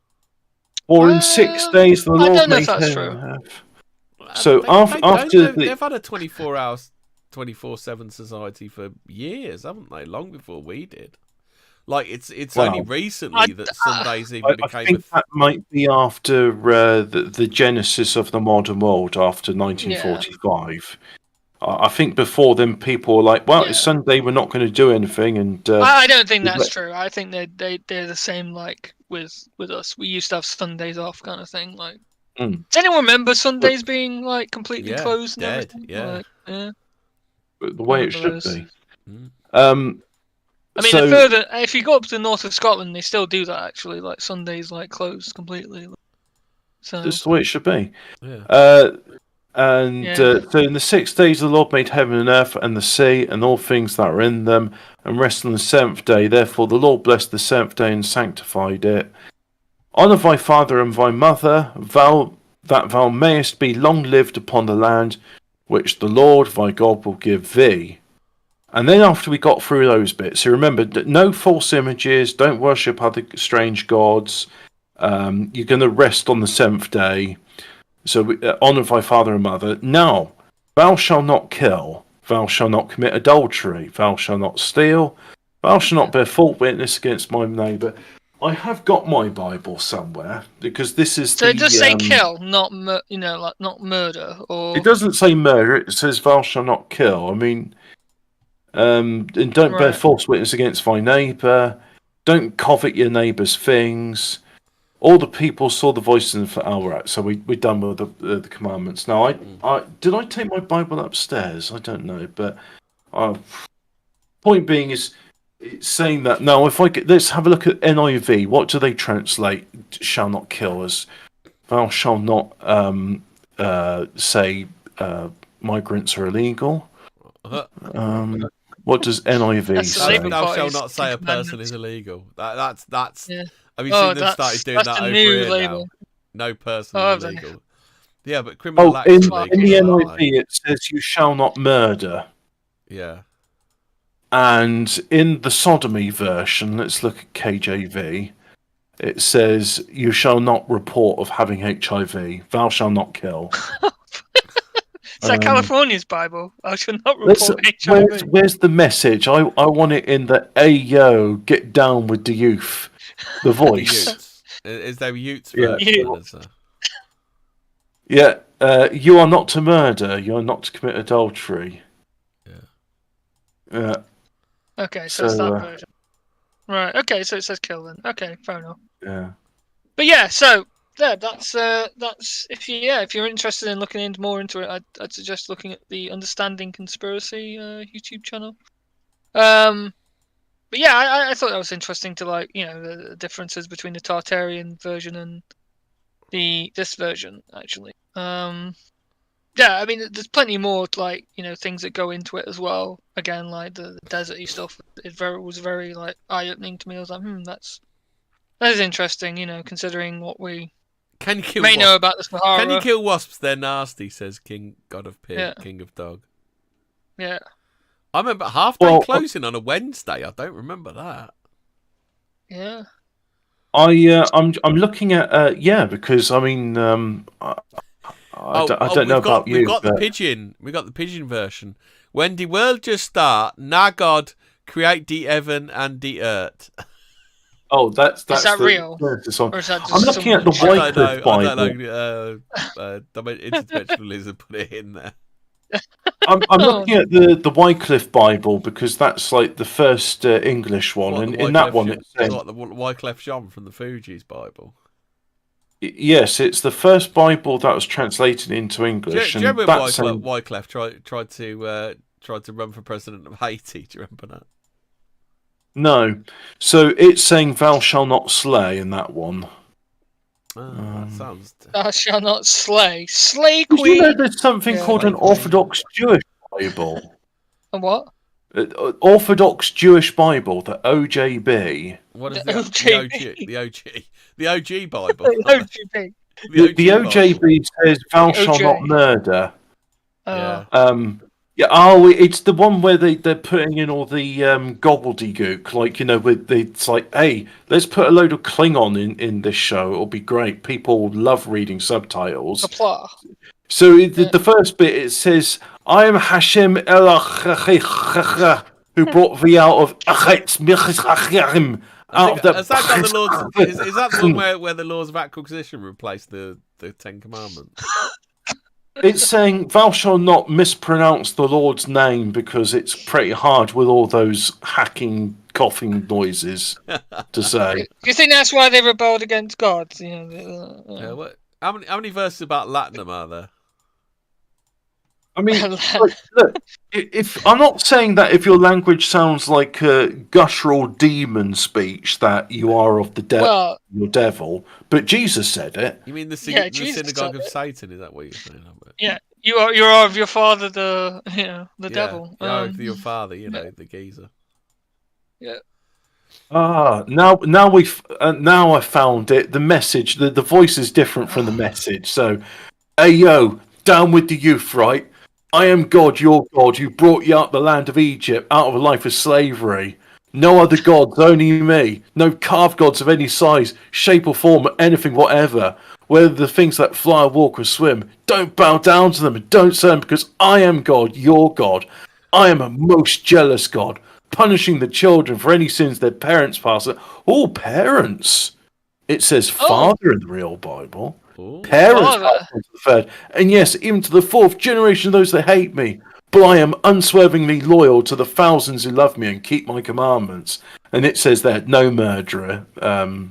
Or in 6 days the I Lord don't know if made that's heaven true. and earth. So They've had a 24-hour, 24/7 society for years, haven't they? Long before we did. Like it's only recently that Sundays even I became. think that might be after the genesis of the modern world after 1945. I think before then people were like, "Well, it's Sunday, we're not going to do anything." And I don't think that's true. I think they're the same like with us. We used to have Sundays off, kind of thing. Like, does anyone remember Sundays being like completely closed and dead, everything? yeah. Like, yeah. The way it should be. I mean, the further if you go up to the north of Scotland, they still do that actually. Like Sundays, like closed completely. So that's the way it should be. Yeah. So in the 6 days the Lord made heaven and earth and the sea and all things that are in them, and rested on the seventh day. Therefore the Lord blessed the seventh day and sanctified it. Honour thy father and thy mother, that thou mayest be long lived upon the land which the Lord thy God will give thee. And then after we got through those bits, you remember no false images, don't worship other strange gods. You're going to rest on the seventh day. So honour thy father and mother. Now, thou shalt not kill. Thou shalt not commit adultery. Thou shalt not steal. Thou shalt not bear false witness against my neighbour. I have got my Bible somewhere because this is so it does say kill, not not murder, or it doesn't say murder. It says thou shalt not kill. I mean, and don't bear false witness against thy neighbour. Don't covet your neighbour's things. All the people saw the voice and right. So we're done with the commandments. Now, I did I take my Bible upstairs? I don't know, but point being is it's saying that now. If let's have a look at NIV. What do they translate? Shall not kill as thou shalt not say migrants are illegal. What does NIV say? Thou shalt not say a person is illegal. That's. Yeah. Have you seen them started doing that over here now? No person is illegal. Yeah, but criminal acts in illegal, the NIV it says you shall not murder. Yeah. And in the sodomy version, let's look at KJV. It says you shall not report of having HIV. Thou shalt not kill. It's like California's Bible. I shall not report HIV. Where's the message? I want it in the "Ayo, get down with the youth." The voice. Is there Utes version? Yeah. You are not to murder. You are not to commit adultery. Yeah. Okay, so it's that version. Right. Okay, so it says kill then. Okay, fair enough. Yeah. But yeah, so yeah, that's if you're interested in looking more into it, I'd suggest looking at the Understanding Conspiracy YouTube channel. But yeah, I thought that was interesting to the differences between the Tartarian version and this version actually. Yeah, I mean, there's plenty more things that go into it as well. Again, like the deserty stuff, was very eye-opening to me. I was like, that is interesting, considering what we may know about the Sahara. Can you kill wasps? They're nasty, says King God of Pig, King of Dog. Yeah. I remember half-day closing on a Wednesday. I don't remember that. Yeah. I'm looking at because I mean I don't know about we've you. got but... the pigeon. We got the pigeon version. When the world just start, na God create the heaven and the earth. Oh, that's Is that real? Or is that just I'm looking at the someone- Wycliffe I Bible. don't know. Interdimensional lizard put it in there. I'm looking at the Wycliffe Bible because that's like the first English one, What, and the in that one Wycliffe- it says, what, the Wycliffe Jean from the Fugees Bible. yes, it's the first Bible that was translated into Do English, you remember and that's saying, Wycliffe tried to run for president of Haiti? Do you remember that? no. So it's saying, "Thou shalt not slay" in that one. Oh, that sounds. Thou shalt not slay. Slay Did you know queen. there's something Yeah. called an Slay queen. Orthodox Jewish Bible? And what? Orthodox Jewish Bible, the OJB. What is The the OJB. the OG Bible? OGB. The Bible. OJB says, "Thou The shalt not OJ. murder." Yeah. Yeah. Oh, it's the one where they're putting in all the gobbledygook, like, you know, it's like, hey, let's put a load of Klingon in this show. It'll be great. People love reading subtitles. Applause. So the first bit it says, "I am Hashem Elach who brought thee out of out of the." Has that got the laws? Is that the one where the laws of acquisition replace the Ten Commandments? It's saying, "Thou shalt not mispronounce the Lord's name," because it's pretty hard with all those hacking, coughing noises to say. Do you think that's why they rebelled against God? You know, Yeah, what? How many verses about Latinum are there? I mean, look, if I'm not saying that if your language sounds like a guttural demon speech that you are of the devil, well, your devil, but Jesus said it. You mean the Jesus synagogue said of it. Satan? Is that what you're saying? Albert? yeah, you're of your father, the devil. Yeah, your father, the geezer. Yeah. Now we've now I found it. The message, the voice is different from the message. So, hey yo, down with the youth, right? I am God, your God, who brought you out the land of Egypt, out of a life of slavery. No other gods, only me. No carved gods of any size, shape or form, or anything whatever. Whether the things that fly, walk, or swim, don't bow down to them and don't serve them, because I am God, your God. I am a most jealous God, punishing the children for any sins their parents pass. All parents. It says father in the real Bible. Ooh. Parents Father. pass on to the third, and yes, even to the fourth generation of those that hate me. But I am unswervingly loyal to the thousands who love me and keep my commandments. And it says there, no murderer.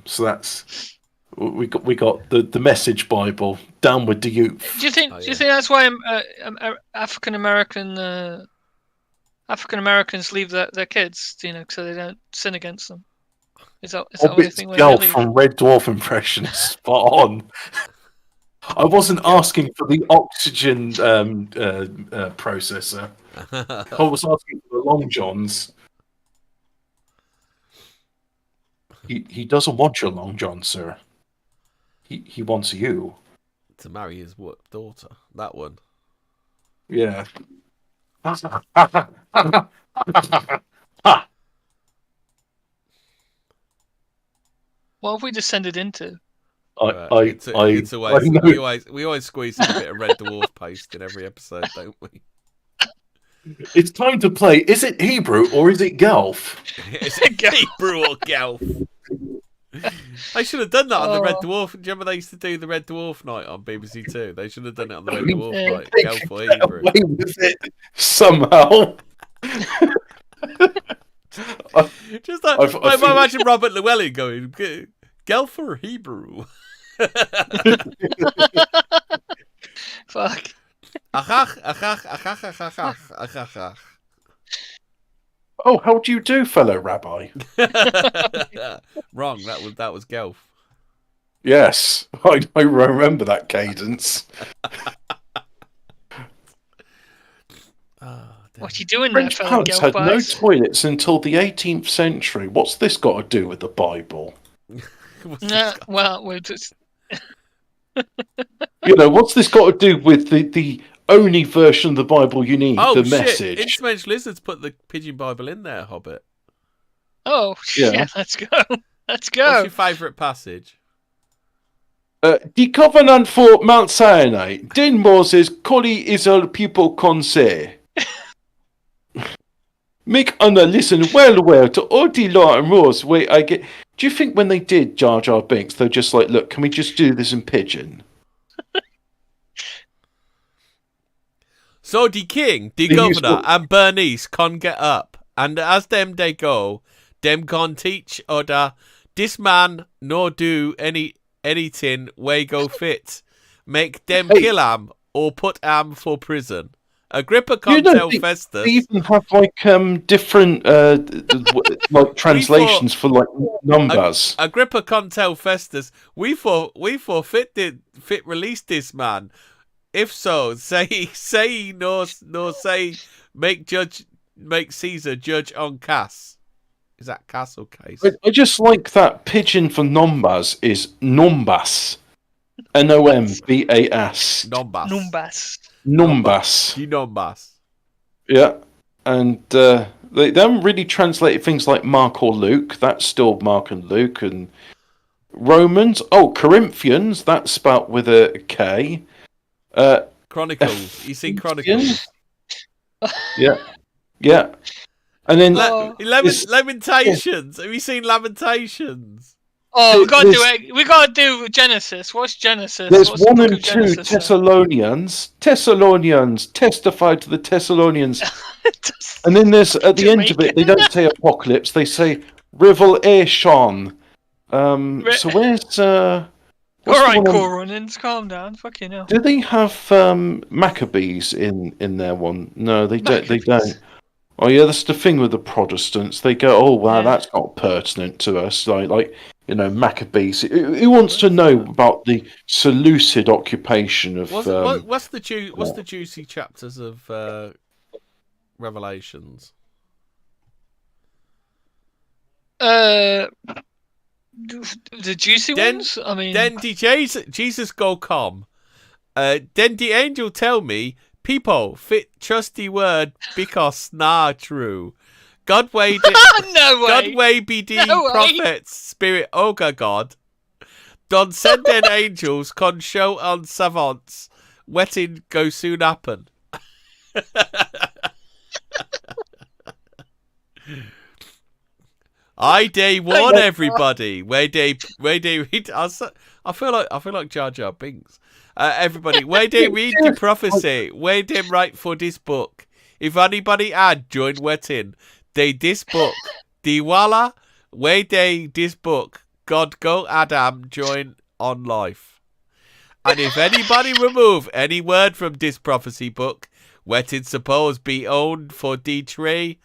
So that's we got the Message Bible. Down with the youth. Do you think that's why African Americans leave their kids, so they don't sin against them? Is that what they Hobbit's think when girl they leave? from Red Dwarf impression is spot on. I wasn't asking for the oxygen processor. I was asking for the long johns. He doesn't want your long john, sir. He wants you. To marry his daughter. That one. Yeah. What have we descended into? It's always we always squeeze in a bit of Red Dwarf paste in every episode, don't we? It's time to play. Is it Hebrew or is it Gelf? Is it Hebrew or Gelf? They should have done that on the Red Dwarf. Do you remember they used to do the Red Dwarf night on BBC Two? They should have done it on the Red Dwarf night. They Gelf could or get Hebrew. away with it somehow. Just like, imagine Robert Llewellyn going, Gelf or Hebrew? Fuck. Oh, how do you do, fellow rabbi? Wrong. That was Gelf. Yes, I remember that cadence. What you doing there, French fellow palace had no Gelf-eyes? toilets until the 18th century. What's this got to do with the Bible? Well, we're just... What's this got to do with the only version of the Bible you need, Oh, the shit. message? Interdimensional Lizards put the Pigeon Bible in there, Hobbit. Oh, Yeah. yeah, let's go. Let's What's go. your favourite passage? The Covenant for Mount Sinai. Den Moses, Collie Israel people conse. Make Anna listen well to all the law and rules. Wait, I get. Do you think when they did Jar Jar Binks, they're just like, look, can we just do this in pigeon? So the king, the They governor, used to- and Bernice can get up, and as them they go, them can teach other. This man no do anything way go fit. Make them Hey. kill am or put am for prison. Agrippa You can't know, tell they Festus. even have like different like translations for like numbers. Agrippa can't tell Festus. We for fit release this man. If so, say no say make Caesar judge on Cass. Is that Cass or Case? I just like that pigeon for numbers is Nombas. Nombas. Nombas. Numbas. Numbas. You Nombas. Yeah. And they haven't really translated things like Mark or Luke. That's still Mark and Luke. And Romans. Oh, Corinthians. That's spelt with a K. Chronicles. You seen Chronicles? Yeah. Yeah. And then Lamentations. Have you seen Lamentations? Oh, we gotta do Genesis. What's Genesis? there's What's the 1 book and of 2 Genesis? Thessalonians testified to the Thessalonians. And then there's at the end of it, they don't say apocalypse, they say revelation. So where's All what's the right, one on- cool runnings. Calm down. Fucking hell. do they have Maccabees in their one? No, they don't. They don't. Oh yeah, that's the thing with the Protestants. They go, oh wow, Yeah. that's not pertinent to us. Like Maccabees. Who wants to know about the Seleucid occupation of? What's the juicy chapters of Revelations? The juicy Then- ones. I mean, Then the Jesus go come. Then the angel tell me, people fit trusty word because nah true. God way no way. God way be the No way. prophets spirit Oga God. Don send then angels con show on savants. Wetting go soon happen. I day warn everybody. Where they read. I feel like Jar Jar Binks. Everybody, where they read the prophecy, where they write for this book. If anybody had join wetting, they this book. The walla, where they this book. God go Adam join on life. And if anybody remove any word from this prophecy book, wetting suppose be owned for the tree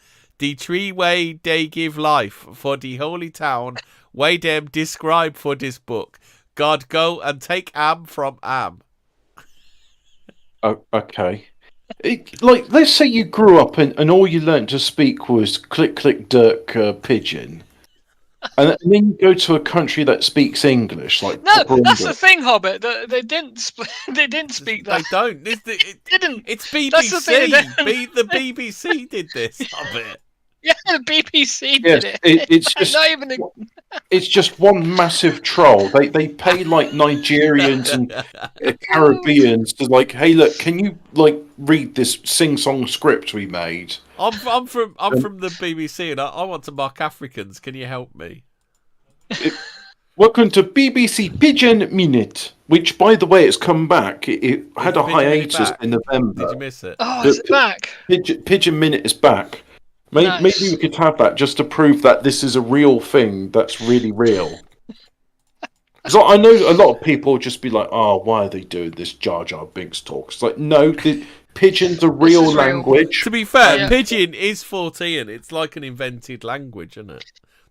way they give life for the holy town, way them describe for this book. God go and take Am from Am. Oh, okay. Like, let's say you grew up and all you learnt to speak was click, click, dirk, pigeon. And then you go to a country that speaks English, like no, proper that's the English. thing, Hobbit. They didn't. They didn't speak that. They don't. It didn't. It's That's the thing, BBC. The BBC did this of it. Yeah, the BBC Yes, did it. it's just Not even. it's just one massive troll. They pay like Nigerians and Caribbeans to like, hey, look, can you like read this sing-song script we made? I'm from the BBC and I want to mock Africans. Can you help me? Welcome to BBC Pigeon Minute, which, by the way, it's come back. It had a Pigeon Minute hiatus back? in November. Did you miss it? Oh, is it back? Pigeon Minute is back. Nice. Maybe we could have that just to prove that this is a real thing that's really real. Because I know a lot of people just be like, oh, why are they doing this Jar Jar Binks talk? It's like, no, Pigeon's a real is real. language. To be fair, Yeah. Pigeon is Fortean. It's like an invented language, isn't it?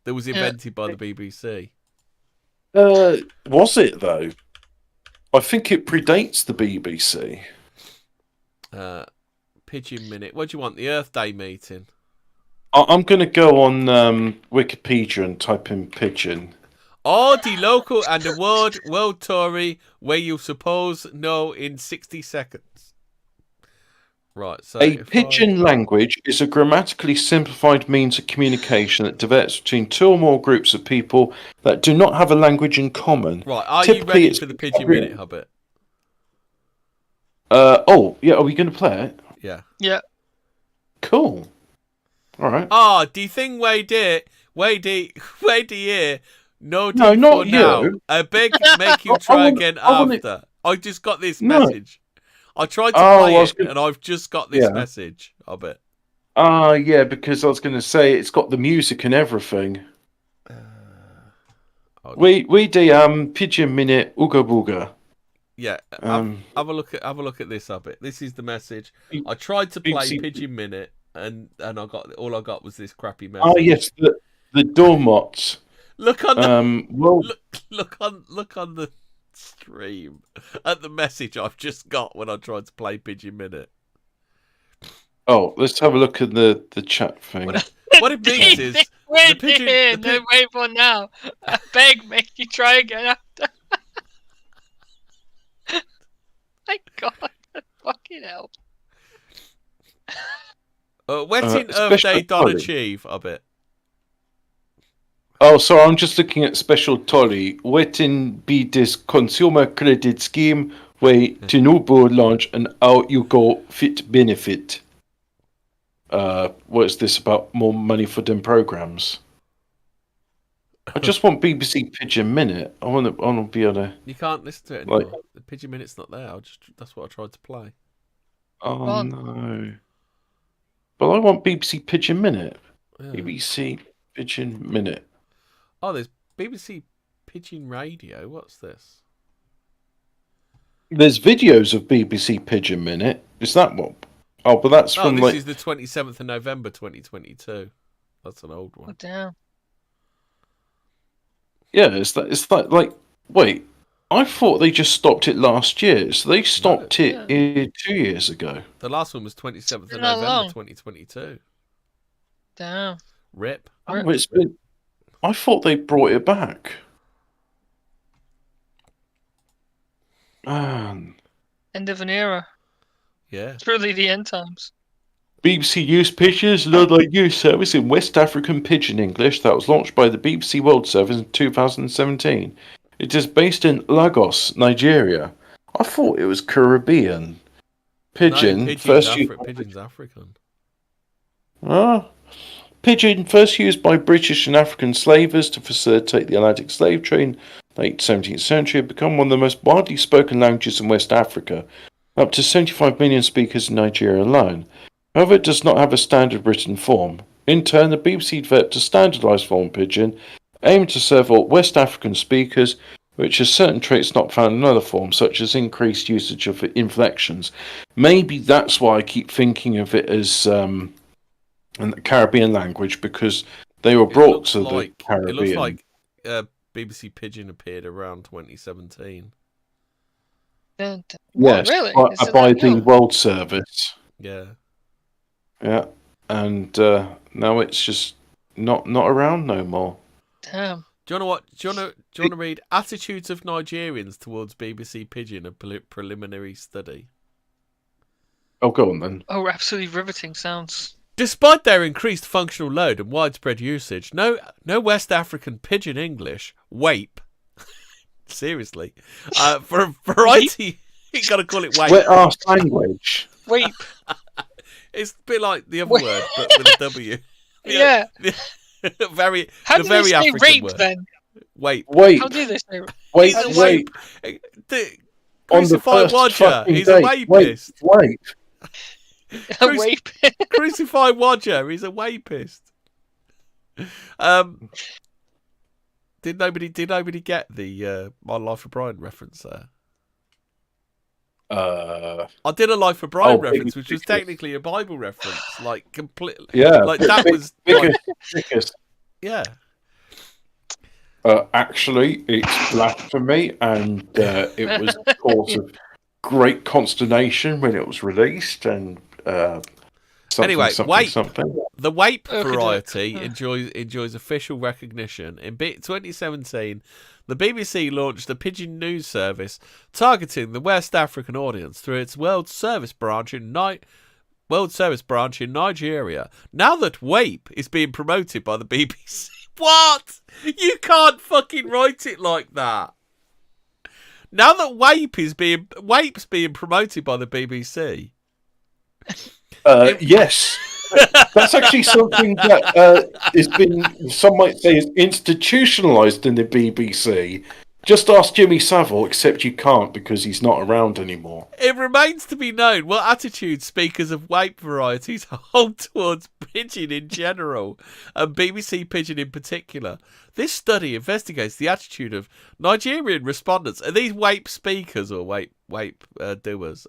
That was invented by the BBC. Was it, though? I think it predates the BBC. Pigeon Minute. What do you want? The Earth Day meeting? I'm going to go on Wikipedia and type in pigeon. Or the local and the world Tory where you suppose know in 60 seconds. Right. So A if pidgin language is a grammatically simplified means of communication that develops between two or more groups of people that do not have a language in common. Right. Are you Typically, ready it's for the Pigeon Minute, Hobbit? Oh, yeah. Are we going to play it? Yeah. Yeah. Cool. All right. Ah, do you think wait here? No, No, D not for now. you. A big make you I try want- again I want it- after. I just got this No. message. I tried to Oh, play I was it, gonna- and I've just got this Yeah. message. Hobbit. Yeah, because I was going to say it's got the music and everything. We do Pigeon Minute Ooga Booga. Yeah, Um, have a look at this, Hobbit. This is the message. I tried to play BBC Pigeon Minute, and I got was this crappy message. yes, the Dormots. Look on the Well, look on the stream at the message I've just got when I tried to play Pigeon Minute. let's have a look at the chat thing. What it means is Wait pigeon- here, the no pi- wait for now. I beg, make you try again after. My God, fucking hell. Wetting Earth special Day don't Polly. achieve a bit. Oh, sorry, I'm just looking at Special Tolly. Wetting be this consumer credit scheme where to new board launch and out you go fit benefit. What is this about more money for them programs? I just want BBC Pigeon Minute. I want to be able to. You can't listen to it anymore. Like- The Pigeon Minute's not there. That's what I tried to play. Oh on. no! But I want BBC Pigeon Minute. Yeah. BBC Pigeon Minute. Oh, there's BBC Pigeon Radio. What's this? There's videos of BBC Pigeon Minute. Is that what? Oh, but that's Oh, from this like. is the 27th of November 2022. That's an old Oh, one. damn. Yeah, it's that like. Wait, I thought they just stopped it last year. So they stopped it yeah. 2 years ago. The last one was 27th of Been that November long? 2022. Damn. Rip. Oh, it's been. I thought they brought it back. Man. End of an era. Yeah. Truly the end times. BBC News Pidgins, Lord News Service in West African Pidgin English that was launched by the BBC World Service in 2017. It is based in Lagos, Nigeria. I thought it was Caribbean. Pigeon, No, first Pigeon's African. Pigeon, first used by British and African slavers to facilitate the Atlantic slave trade in the late 17th century, had become one of the most widely spoken languages in West Africa, up to 75 million speakers in Nigeria alone. However, it does not have a standard written form. In turn, the BBC developed a standardised form of Pigeon, aimed to serve all West African speakers, which has certain traits not found in other forms, such as increased usage of inflections. Maybe that's why I keep thinking of it as a Caribbean language, because they were brought to the Caribbean. It looks like BBC Pigeon appeared around 2017. What, Yes, really? by the World Service. Yeah. Yeah, and now it's just not around no more. Damn. Do you want to read Attitudes of Nigerians towards BBC Pigeon, a preliminary study? Oh, go on then. Oh, absolutely riveting sounds. Despite their increased functional load and widespread usage, no West African Pigeon English, WAPE, seriously, for a variety, you got to call it WAPE. Wet ass language. Wait. It's a bit like the other word, but with a W. Yeah. very. How the do very they say African rape word. then? Wait. How do they say rape? Wait. The On the Crucify first Watcher. fucking He's a date. wapist. Wait. Rape. Crucify Watcher. He's a wapist. Did nobody get the My Life of Brian reference there? I did a Life of Brian reference, which was technically a Bible reference, like completely. Yeah, like that was biggest. Yeah. Actually, it's blasphemy, and it was a cause of great consternation when it was released, and Anyway, something. The WAPE Okay, variety enjoys official recognition. In 2017, the BBC launched a Pigeon News service targeting the West African audience through its World Service branch in World Service branch in Nigeria. Now that WAPE is being promoted by the BBC. What? You can't fucking write it like that. Now that WAPE's being promoted by the BBC. Yes. That's actually something that has been, some might say, is institutionalised in the BBC. Just ask Jimmy Savile, except you can't because he's not around anymore. It remains to be known what attitude speakers of WAPE varieties hold towards pidgin in general, and BBC pidgin in particular. This study investigates the attitude of Nigerian respondents. Are these WAPE speakers or WAPE doers?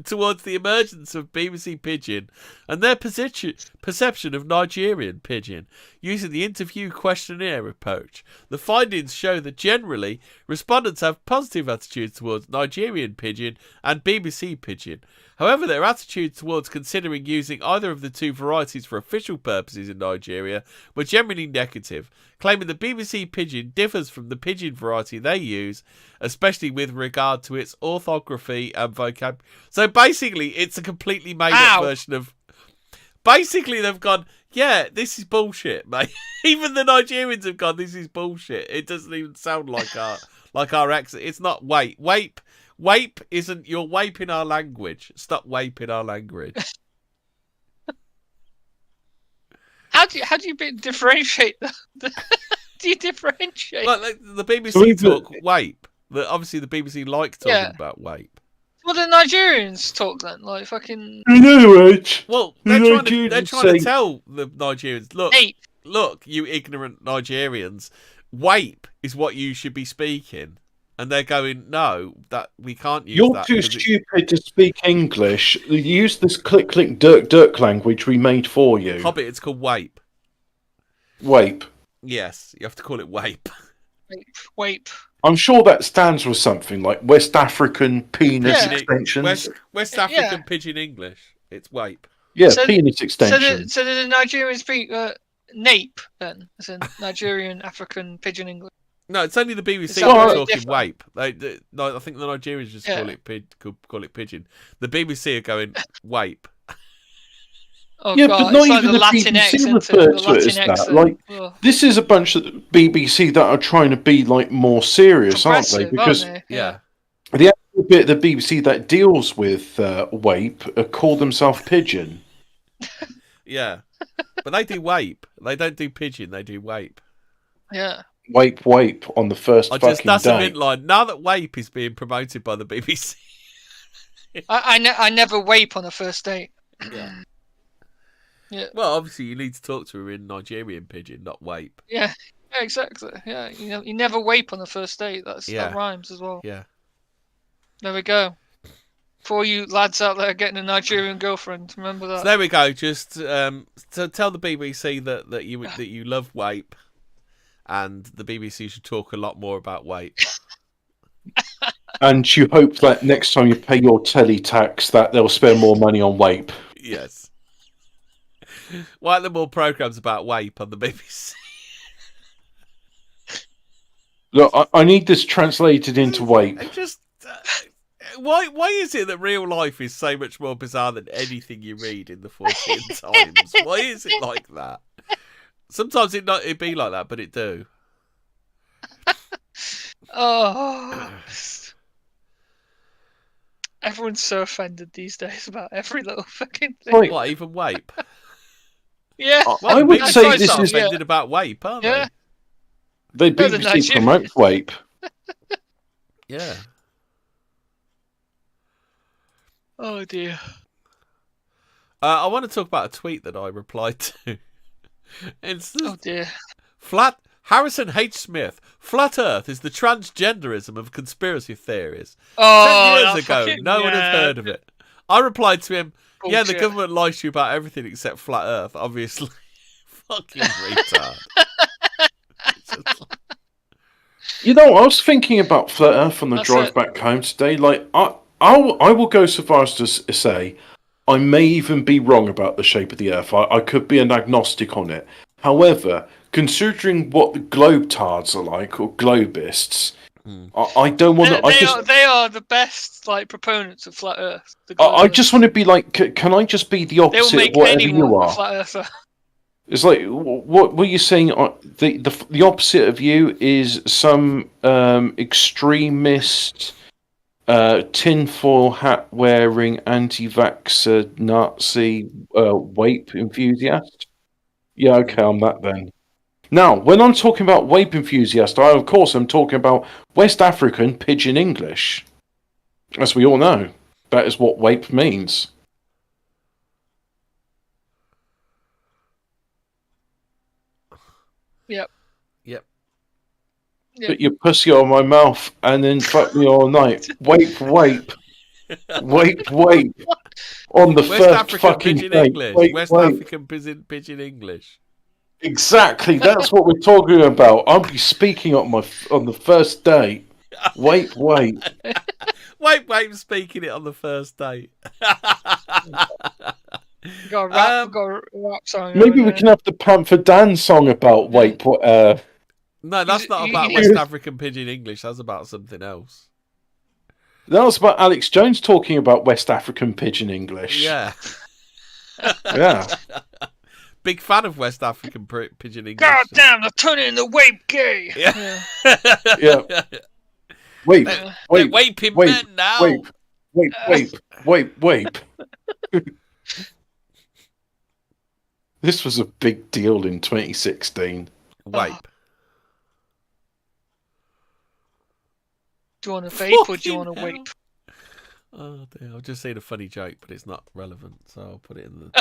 Towards the emergence of BBC pidgin and their perception of Nigerian pidgin using the interview questionnaire approach. The findings show that generally respondents have positive attitudes towards Nigerian pidgin and BBC pidgin. However, their attitudes towards considering using either of the two varieties for official purposes in Nigeria were generally negative, claiming the BBC pidgin differs from the pidgin variety they use, especially with regard to its orthography and vocabulary. So basically, it's a completely made-up version of... Basically, they've gone, yeah, this is bullshit, mate. Even the Nigerians have gone, this is bullshit. It doesn't even sound like our accent. It's not WAPE. WAPE isn't... You're WAPing our language. Stop WAPing our language. How do you differentiate that? Do you differentiate? Like the BBC talk WAPE. Obviously, the BBC like talking about WAPE. Well, the Nigerians talk then, like fucking. Well, they're trying to tell the Nigerians, look, you ignorant Nigerians, WAPE is what you should be speaking, and they're going, no, that we can't use that. You're too stupid to speak English. Use this click, click, dirk, dirk language we made for you. Hobbit, it's called WAPE. WAPE. Yes, you have to call it WAPE. WAPE. I'm sure that stands for something like West African Penis Extensions. West African Pidgin English. It's WAPE. Yeah, penis extension. So the Nigerians speak NAPE then, as in Nigerian African Pidgin English. No, it's only the BBC that are talking WAPE. I think the Nigerians just call it Pidgin. The BBC are going WAPE. Oh, yeah, God, but not like even the BBC refer to it as that. Like, this is a bunch of BBC that are trying to be like more serious, aren't they? Because the actual bit of the BBC that deals with WAPE call themselves Pidgin. Yeah, but they do WAPE. They don't do Pidgin. They do WAPE. Yeah. WAPE on the first fucking that's day. a bit line. Now that WAPE is being promoted by the BBC. I never WAPE on a first date. Yeah. Yeah. Well, obviously you need to talk to her in Nigerian Pidgin, not WAPE. Yeah, exactly. Yeah, you never WAPE on the first date. That rhymes as well. Yeah. There we go. For all you lads out there getting a Nigerian girlfriend, remember that. So there we go. Just to tell the BBC that you love WAPE, and the BBC should talk a lot more about WAPE. And you hope that next time you pay your telly tax, that they'll spend more money on WAPE. Yes. Why aren't there more programmes about WAPE on the BBC? Look, I need this translated into WAPE. Why is it that real life is so much more bizarre than anything you read in the Fortean Times? Why is it like that? Sometimes it'd be like that, but it do. Oh. Everyone's so offended these days about every little fucking thing. Right. What, even WAPE? Yeah. I would say this is offended about WAPE, aren't they? The BBC promotes WAPE. Yeah. Oh dear. I want to talk about a tweet that I replied to. Oh dear. Harrison H. Smith. Flat Earth is the transgenderism of conspiracy theories. Oh, 10 years ago, no one had heard of it. I replied to him, yeah, the government lies to you about everything except flat Earth, obviously. Fucking retard. You know, I was thinking about flat Earth on the drive back home today. Like, I will go so far as to say, I may even be wrong about the shape of the Earth. I could be an agnostic on it. However, considering what the globetards are like, or globists, I don't want to. They are the best like proponents of flat Earth. I just want to be like, can I just be the They will opposite of make whatever anyone you a are? flat earther. It's like, what were you saying? The opposite of you is some extremist, tinfoil hat wearing, anti-vaxxer, Nazi, wape enthusiast. Yeah, okay, I'm that then. Now, when I'm talking about wape enthusiast, of course I'm talking about West African Pidgin English. As we all know, that is what wape means. Yep. Put your pussy on my mouth and then fuck me all night. Wape. On the West first African fucking Pidgin date. English. West African Pidgin English. Exactly, that's what we're talking about. I'll be speaking on the first date. Wape. Wait, speaking it on the first date. We've got a rap song. Maybe we can have the Panther Dan song about wape. No, that's not about West African Pidgin English. That's about something else. That was about Alex Jones talking about West African Pidgin English. Yeah. Yeah. Big fan of West African Pidgin English. God damn, they're turning the wape gay. Yeah. Yeah. Wape. They're waping men now. Wape. This was a big deal in 2016. Wape. Do you want to vape or do you want to wape? Oh dear, I've just seen a funny joke, but it's not relevant, so I'll put it in the.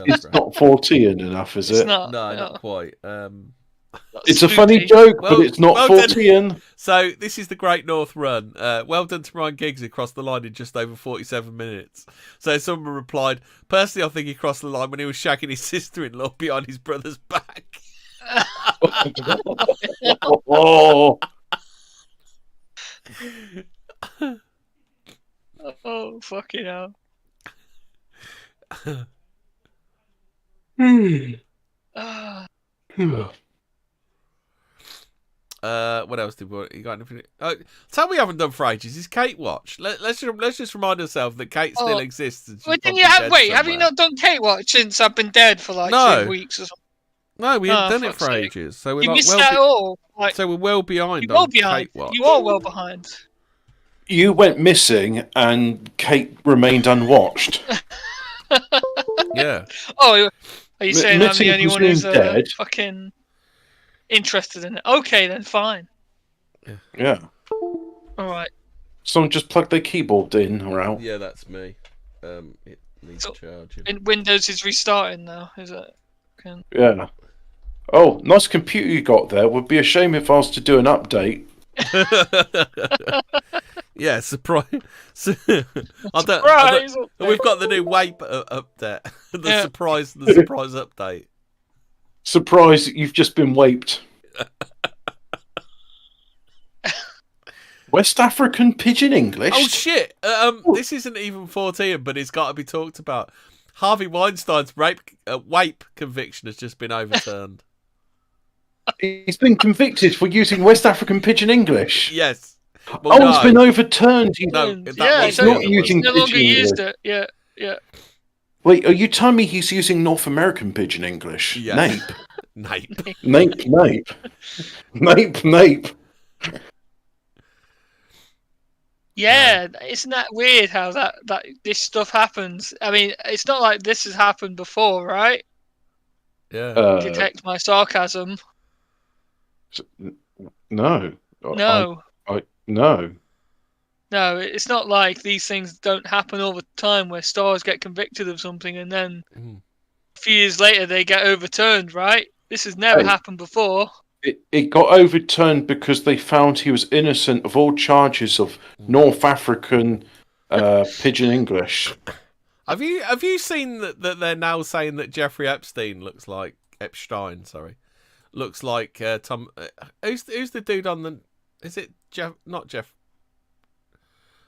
It's not Fortean enough, is it? Not, no, not quite. It's a funny joke, but it's not Fortean. So this is the Great North Run. Well done to Ryan Giggs, who crossed the line in just over 47 minutes. So someone replied, personally, I think he crossed the line when he was shagging his sister-in-law behind his brother's back. Oh. Oh, fucking hell. What else did you got? Anything? Tell me, we haven't done for ages. Is Kate Watch? Let's just remind ourselves that Kate still exists. And Well, have you not done Kate Watch since I've been dead for like 2 weeks or something? No, we haven't done it for ages. So we're you like missed that all. Like, so we're well behind. You're well behind. Kate Watch. You are well behind. You went missing, and Kate remained unwatched. Yeah. Oh, are you saying I'm the only one who's dead. fucking interested in it? Okay, then fine. Yeah. All right. Someone just plugged their keyboard in or out. Yeah, that's me. It needs charging. And Windows is restarting now. Is it? Yeah. Oh, nice computer you got there. Would be a shame if I was to do an update. Yeah, surprise! Surprise! We've got the new WAPE update. The surprise update. Surprise! You've just been waped. West African Pidgin English. Oh shit! This isn't even 14, but it's got to be talked about. Harvey Weinstein's WAPE conviction has just been overturned. He's been convicted for using West African Pidgin English. Yes. Well, it's been overturned. He's not using no longer used it. Yeah. Wait, are you telling me he's using North American Pidgin English? Yeah. Nape. Yeah, isn't that weird how that this stuff happens? I mean, it's not like this has happened before, right? Yeah. Detect my sarcasm. No. No. No. No, it's not like these things don't happen all the time where stars get convicted of something and then a few years later they get overturned, right? This has never happened before. It got overturned because they found he was innocent of all charges of North African Pidgin English. Have you seen that they're now saying that Jeffrey Epstein looks like Tom? Who's the dude on the? Is it Jeff? Not Jeff.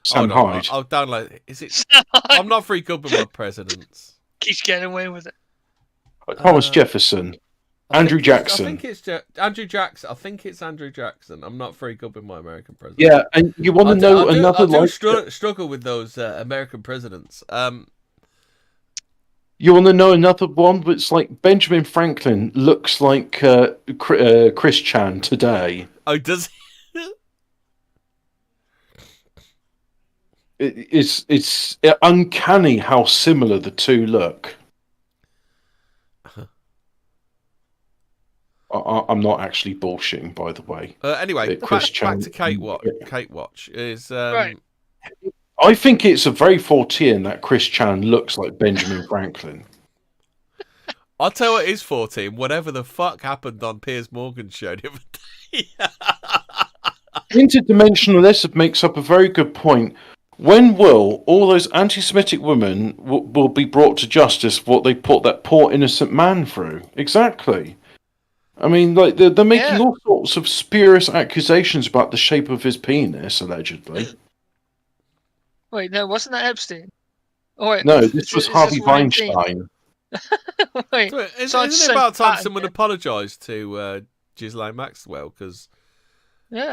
Sam Hyde. I'll download it. Is it? I'm not very good with my presidents. Keeps getting away with it. Thomas Jefferson. Andrew I Jackson. think it's Andrew Jackson. I think it's Andrew Jackson. I'm not very good with my American presidents. Yeah, and you want to know another struggle with those American presidents. You want to know another one? It's like Benjamin Franklin looks like Chris Chan today. Oh, does he? It's uncanny how similar the two look. I'm not actually bullshitting, by the way. Anyway, back to Kate Watch is. Right. I think it's a very Fortean that Chris Chan looks like Benjamin Franklin. I'll tell you what is 14. Whatever the fuck happened on Piers Morgan's show the other day. Interdimensionalism makes up a very good point. When will all those anti-Semitic women will be brought to justice for what they put that poor innocent man through? Exactly. I mean, like they're making all sorts of spurious accusations about the shape of his penis, allegedly. Wait, no, wasn't that Epstein? Oh, wait, No, this was Harvey Weinstein. Wait, isn't it about time someone apologised to Ghislaine Maxwell? Because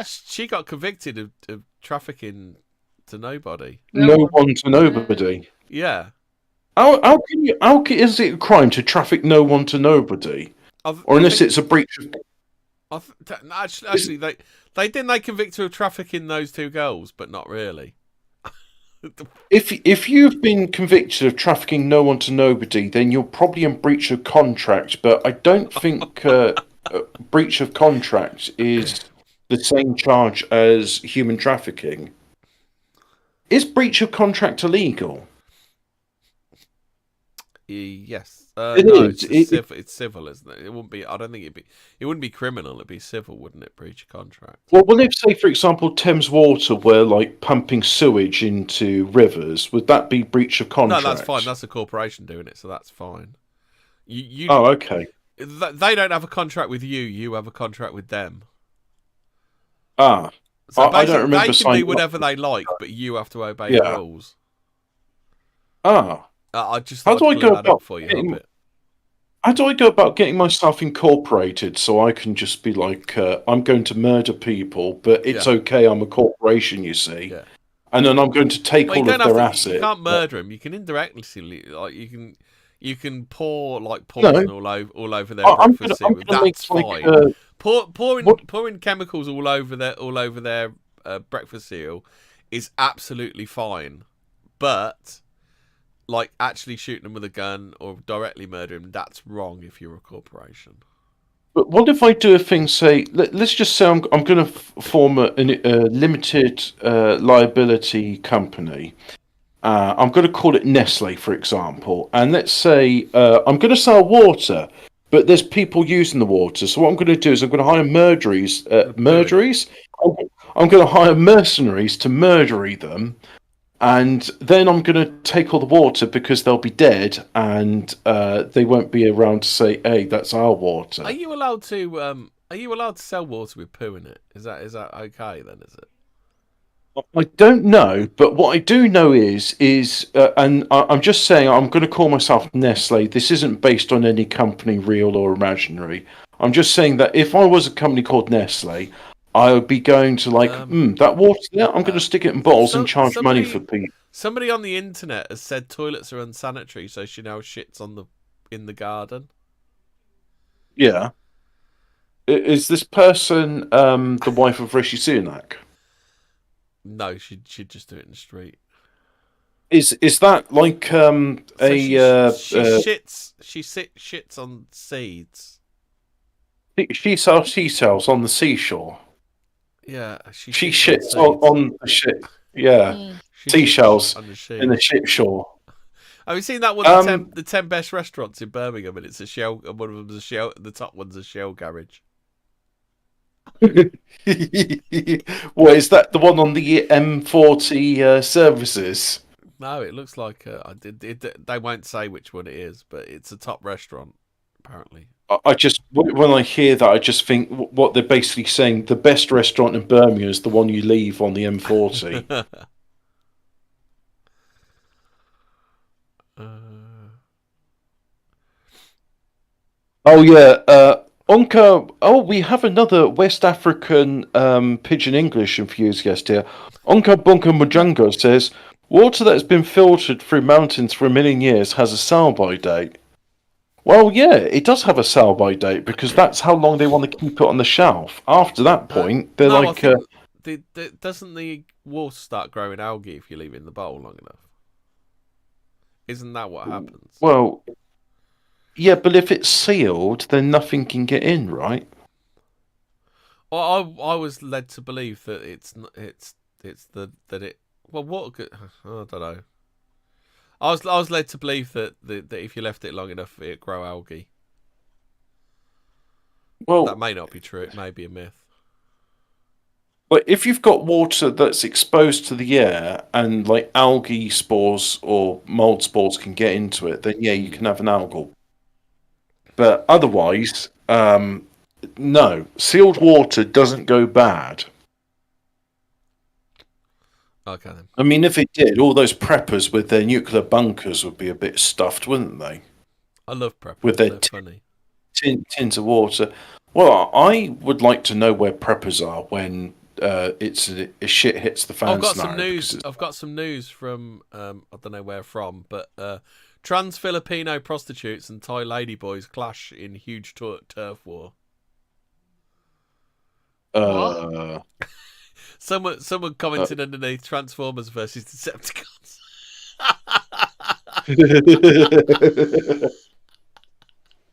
she got convicted of trafficking to nobody. No one to nobody. Yeah. How is it a crime to traffic no one to nobody? Or unless it's a breach of... Actually, they convict her of trafficking those two girls, but not really. If you've been convicted of trafficking no one to nobody, then you're probably in breach of contract. But I don't think breach of contract is the same charge as human trafficking. Is breach of contract illegal? Yes. It is. It's civil, isn't it? It wouldn't be. I don't think it wouldn't be criminal. It'd be civil, wouldn't it? Breach of contract. Well, if, say, for example, Thames Water were like pumping sewage into rivers, would that be breach of contract? No, that's fine. That's a corporation doing it, so that's fine. Oh, okay. They don't have a contract with you. You have a contract with them. Ah. So I don't remember they can do whatever they like, but you have to obey the rules. Ah. I just thought I'd clear that up for you, Hobbit. How do I go about getting myself incorporated so I can just be like, I'm going to murder people, but it's okay, I'm a corporation, you see. Yeah. And then I'm going to take all of their assets. You can't murder them. You can indirectly, like you can pour like poison all over their breakfast cereal. That's fine. Pouring chemicals all over their breakfast cereal is absolutely fine, but like actually shooting them with a gun or directly murdering them, that's wrong if you're a corporation. But what if I do a thing, say, let's just say I'm going to form a limited liability company. I'm going to call it Nestle, for example. And let's say I'm going to sell water, but there's people using the water. So what I'm going to do is I'm going to hire murderies. I'm going to hire mercenaries to murder them. And then I'm going to take all the water because they'll be dead and they won't be around to say, hey, that's our water. Are you allowed to sell water with poo in it? Is that okay then, is it? I don't know, but what I do know is and I'm just saying I'm going to call myself Nestle. This isn't based on any company, real or imaginary. I'm just saying that if I was a company called Nestle, I would be going to that water there. I'm going to stick it in bottles and charge money for people. Somebody on the internet has said toilets are unsanitary, so she now shits in the garden. Yeah, is this person the wife of Rishi Sunak? No, she'd just do it in the street. Is that like she shits on seeds. She sells seashells on the seashore. Yeah, she shits on the ship. Yeah, seashells in the ship shore. Have you seen that one? The 10 best restaurants in Birmingham, and it's a shell. And one of them's a shell. The top one's a shell garage. What is that? The one on the M40 services? No, it looks like they won't say which one it is, but it's a top restaurant apparently. I just, when I hear that, I just think what they're basically saying, the best restaurant in Birmingham is the one you leave on the M40. Oh, yeah. Onka, oh, we have another West African Pidgin English enthusiast here. Onka Bonka Mujungo says, water that has been filtered through mountains for 1,000,000 years has a sell-by date. Well, yeah, it does have a sell-by date because that's how long they want to keep it on the shelf. After that point, they're No, like... I think doesn't the water start growing algae if you leave it in the bowl long enough? Isn't that what happens? well, yeah, but if it's sealed, then nothing can get in, right? Well, I was led to believe that it's well, what I don't know. I was led to believe that if you left it long enough, it'd grow algae. Well, That may not be true. It may be a myth. but if you've got water that's exposed to the air and like algae spores or mold spores can get into it, then yeah, you can have an algal. But otherwise, no. Sealed water doesn't go bad. Okay then. I mean, if it did, all those preppers with their nuclear bunkers would be a bit stuffed, wouldn't they? I love preppers. With their They're funny. tins of water. Well, I would like to know where preppers are when shit hits the fan. I've got some news. I've got some news from I don't know where from, but trans Filipino prostitutes and Thai ladyboys clash in huge turf war. Someone commented underneath Transformers versus Decepticons.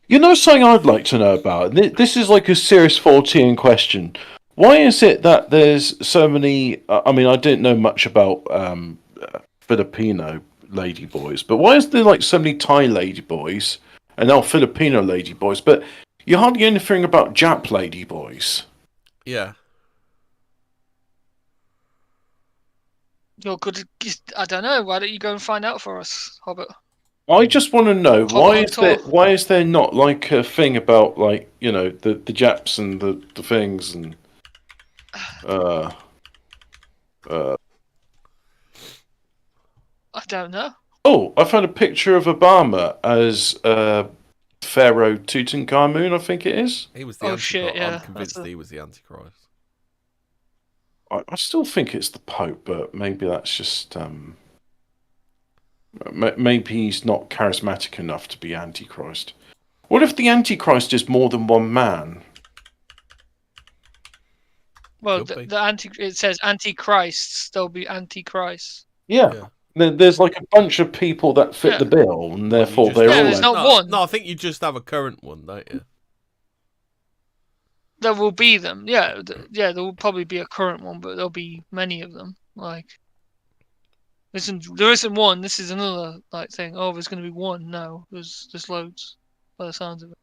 You know something I'd like to know about? This is like a serious Fortean question. Why is it that there's so many... I mean, I didn't know much about Filipino ladyboys, but why is there like so many Thai ladyboys and now Filipino ladyboys, but you hardly hear anything about Jap ladyboys? Yeah. You're good. I don't know. Why don't you go and find out for us, Hobbit? I just want to know Hobbit why is there not like a thing about like the Japs and the things and I don't know. Oh, I found a picture of Obama as Pharaoh Tutankhamun, I think it is. He was the Oh, Antichrist. shit, yeah. I'm convinced he was the Antichrist. I still think it's the Pope, but maybe that's just maybe he's not charismatic enough to be Antichrist. What if the Antichrist is more than one man? Well, Could be. it says Antichrists. There'll be Antichrists. Yeah. There's like a bunch of people that fit the bill, and therefore just- they're Yeah, all. there's like- not one. No, I think you just have a current one, don't you? There will be them. Yeah, there will probably be a current one, but there'll be many of them. Like, there isn't one. This is another like thing. Oh, there's going to be one. No, there's loads. By the sounds of it,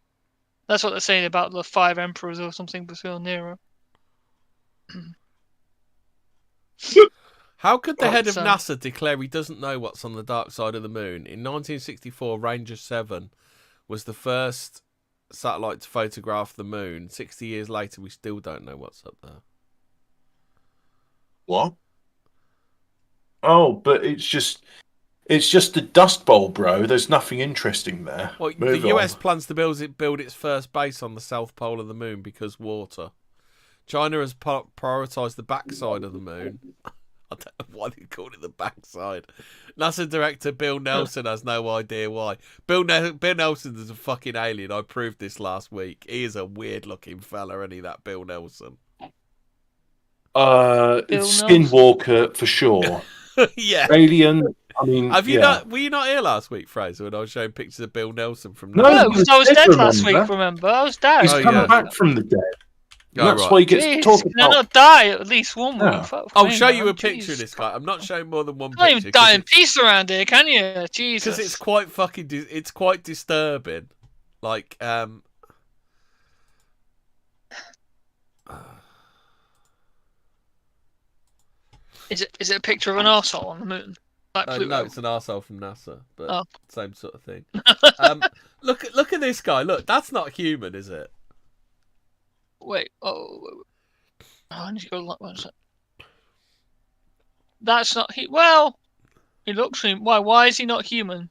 that's what they're saying about the 5 emperors or something before Nero. How could the head of so- NASA declare he doesn't know what's on the dark side of the moon? In 1964, Ranger 7 was the first satellite to photograph the moon. 60 years later, we still don't know what's up there. What? Oh, but it's just a dust bowl, bro. There's nothing interesting there. Well, Move the US on. plans to build its first base on the south pole of the moon because water. China has prioritised the backside of the moon. I don't know why they called it the backside. NASA director Bill Nelson has no idea why. Bill Nelson is a fucking alien. I proved this last week. He is a weird-looking fella, isn't he, that Bill Nelson? Skinwalker for sure. Yeah. Alien. I mean, Were you not here last week, Fraser, when I was showing pictures of Bill Nelson from No, No, NASA? because I was dead, dead last week. remember? Remember, I was dead. He's Oh, come yeah. back from the dead. Oh, That's right. why he gets to Jeez, talk can I about. not die at least one week? Yeah. Fuck I'll me, show you man. a picture of Jeez. this guy. I'm not showing more than one You can't picture. even die in peace around here, can you? Jesus. Because it's quite fucking... it's quite disturbing. Like, Is it a picture of an arsehole on the moon? Like Pluto? no, it's an arsehole from NASA, but Oh. same sort of thing. Look at this guy. Look, that's not human, is it? Wait. Oh, I need to go. One sec. That's not he. Well, he looks human. Why? Why is he not human?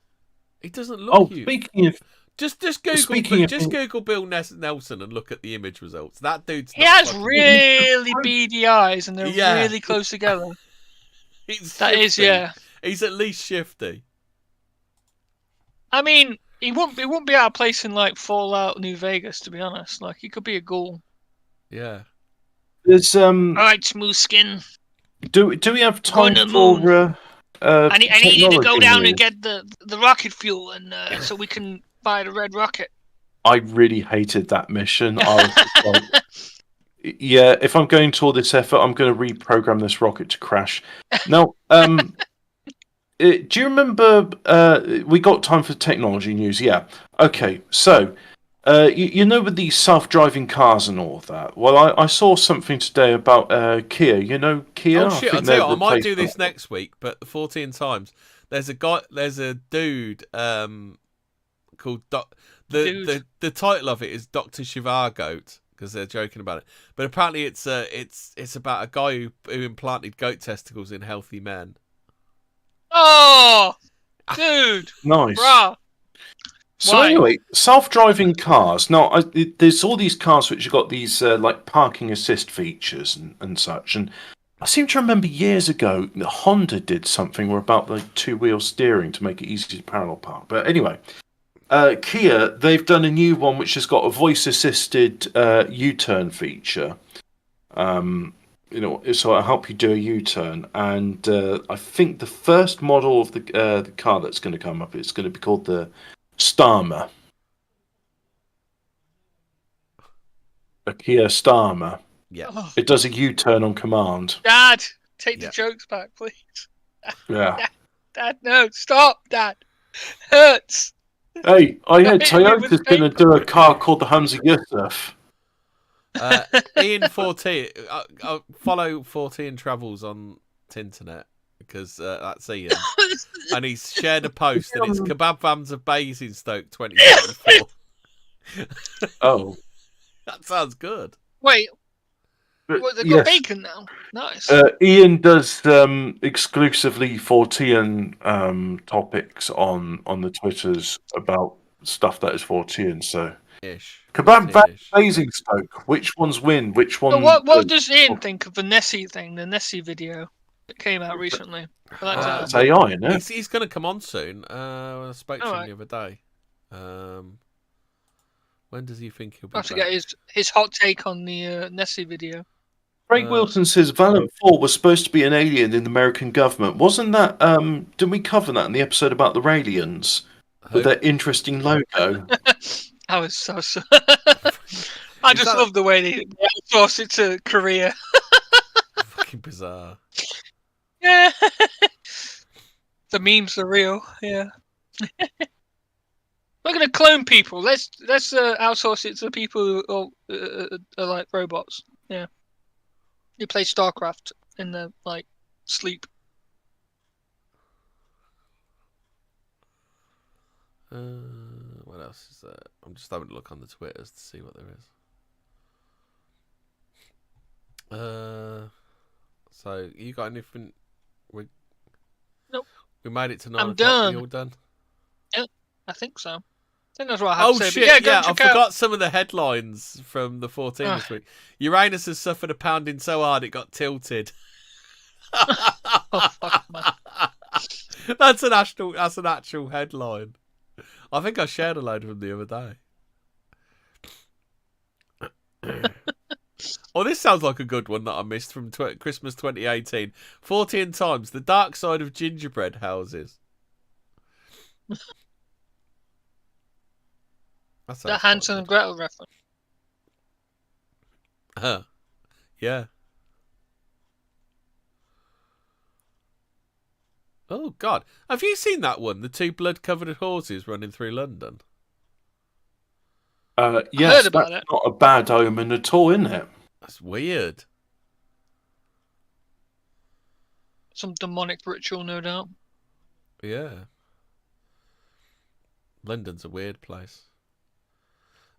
He doesn't look Oh, human. speaking of Just Google, Speaking of- just Google Bill Nelson and look at the image results. That dude's He not has fucking- really beady eyes, and they're Yeah. really close together. He's That is, shifty. yeah. He's at least shifty. I mean, he wouldn't be out of place in like Fallout New Vegas, to be honest. Like, he could be a ghoul. Yeah. There's All right, smooth skin. Do we have Going time to the for? I need you to go technology down news? and get the rocket fuel, and so we can buy the red rocket. I really hated that mission. I was just like, yeah, if I'm going to all this effort, I'm going to reprogram this rocket to crash. Now, do you remember? We got time for technology news. Yeah. Okay. So, you know, with these self-driving cars and all of that. Well, I saw something today about Kia. You know, Kia. Oh shit! I I'll think tell you they're what, I might do replacing- this next week, but the 14 times. There's a dude called the title of it is Dr. Shivar Goat, because they're joking about it. But apparently it's about a guy who implanted goat testicles in healthy men. Oh, dude, Nice. bruh. So Why? anyway, self-driving cars. Now, there's all these cars which have got these like parking assist features and such. And I seem to remember years ago, Honda did something about the two-wheel steering to make it easy to parallel park. But anyway, Kia, they've done a new one which has got a voice-assisted U-turn feature. You know, so it'll help you do a U-turn. And I think the first model of the car that's going to come up is going to be called the Starmer. A Kia Starmer. Yeah. Oh, It does a U-turn on command. Dad, take Yeah. the jokes back, please. Yeah. Dad, no, stop, Dad. Hurts. Hey, I heard Hit me with Toyota's going to paper. do a car called the Hunza Yusuf. Ian Fortean, follow Fortean Travels on Tinternet, because that's Ian, and he's shared a post, and it's Kebab Vans of Basingstoke 2024. Oh. That sounds good. Wait, But what, they've yes, got bacon now. Nice. Ian does exclusively Fortean topics on the Twitters about stuff that is Fortean. So Ish. Kebab Van Ish. Basingstoke. Which ones win? Which one? So what does Ian think of the Nessie thing, the Nessie video that came out recently? I'd like to It's know. AI, isn't it? He's going to come on soon. I spoke to him Alright. the other day. When does he think he'll be I have to back? get his hot take on the Nessie video. Craig Wilson says Valiant 4 was supposed to be an alien in the American government. Wasn't that? Didn't we cover that in the episode about the Raelians with Who? their interesting logo? I was so. I just that- love the way they outsourced it to Korea. Fucking bizarre. Yeah. The memes are real. Yeah. We're gonna clone people. Let's outsource it to people who are like robots. Yeah. You play StarCraft in the like sleep. What else is there? I'm just having a look on the Twitters to see what there is. So you got anything? Nope. We made it to 9 I'm o'clock. done. You all done? I think so. I think that's what I have Oh to say. shit! But yeah, Yeah, go I check out. forgot some of the headlines from the 14 this week. Uranus has suffered a pounding so hard it got tilted. Oh, fuck, man. That's an actual headline. I think I shared a load of them the other day. Oh, this sounds like a good one that I missed from Christmas 2018. 14 times the dark side of gingerbread houses. That The Hansel and Gretel reference. Yeah. Oh God, have you seen that one? The two blood-covered horses running through London. Yes, heard about that's it. not a bad omen at all, isn't it? That's weird. Some demonic ritual, no doubt. Yeah. London's a weird place.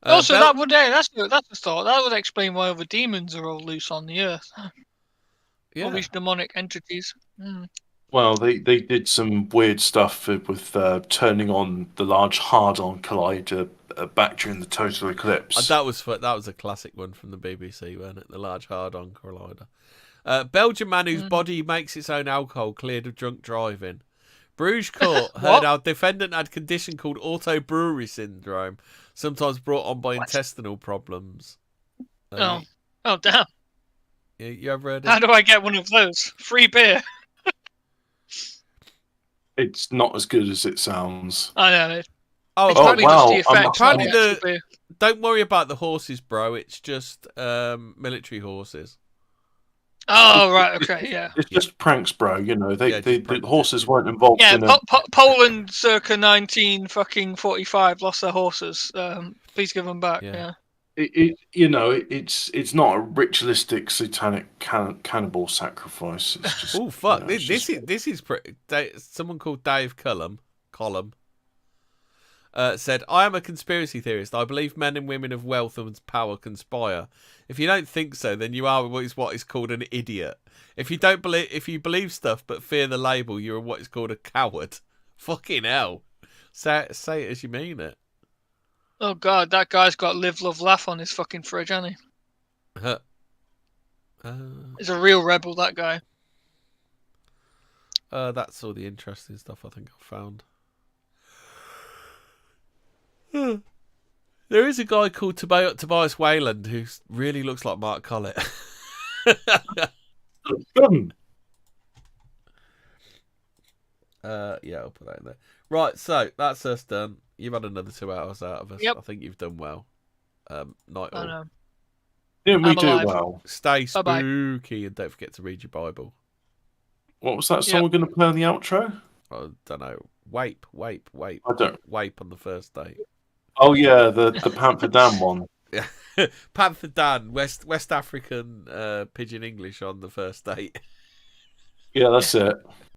Also, that would that's a thought. That would explain why all the demons are all loose on the earth. All yeah. these demonic entities. Well, they did some weird stuff with turning on the Large Hadron Collider back during the total eclipse. That was a classic one from the BBC, wasn't it? The Large Hadron Collider. Belgian man whose body makes its own alcohol cleared of drunk driving. Bruges court heard our defendant had a condition called auto-brewery syndrome, sometimes brought on by intestinal problems. Oh damn. You ever heard of How do I get one of those? Free beer. It's not as good as it sounds. I know. Oh, It's probably wow. just the effect. Apparently of the actual beer. don't worry about the horses, bro. It's just military horses. Oh right, okay, yeah. It's just pranks, bro. You know, Yeah, the pranks. horses weren't involved Yeah, in it. Poland circa 1945 lost their horses. Please give them back. Yeah. Yeah. It's not a ritualistic satanic cannibal sacrifice. It's just, Oh fuck! it's This just- is pretty. Someone called Dave Cullum said, "I am a conspiracy theorist. I believe men and women of wealth and power conspire. If you don't think so, then you are what is called an idiot. If you believe stuff but fear the label, you are what is called a coward. Fucking hell! Say it as you mean it." Oh god, that guy's got live, love, laugh on his fucking fridge, hasn't he? He's a real rebel, that guy. That's all the interesting stuff I think I found. There is a guy called Tobias Wayland who really looks like Mark Collett. Yeah, I'll put that in there. Right, so that's us done. You've had another 2 hours out of us. Yep. I think you've done well. Night I all. know. Didn't we I'm do alive. well? Stay Bye-bye. spooky and don't forget to read your Bible. What was that song Yep. we're going to play on the outro? I don't know. Wape. I don't. Wape on the first date. Oh yeah, the Panther Dam one. Yeah. Panther Dan, West African Pidgin English on the first date. Yeah, that's it.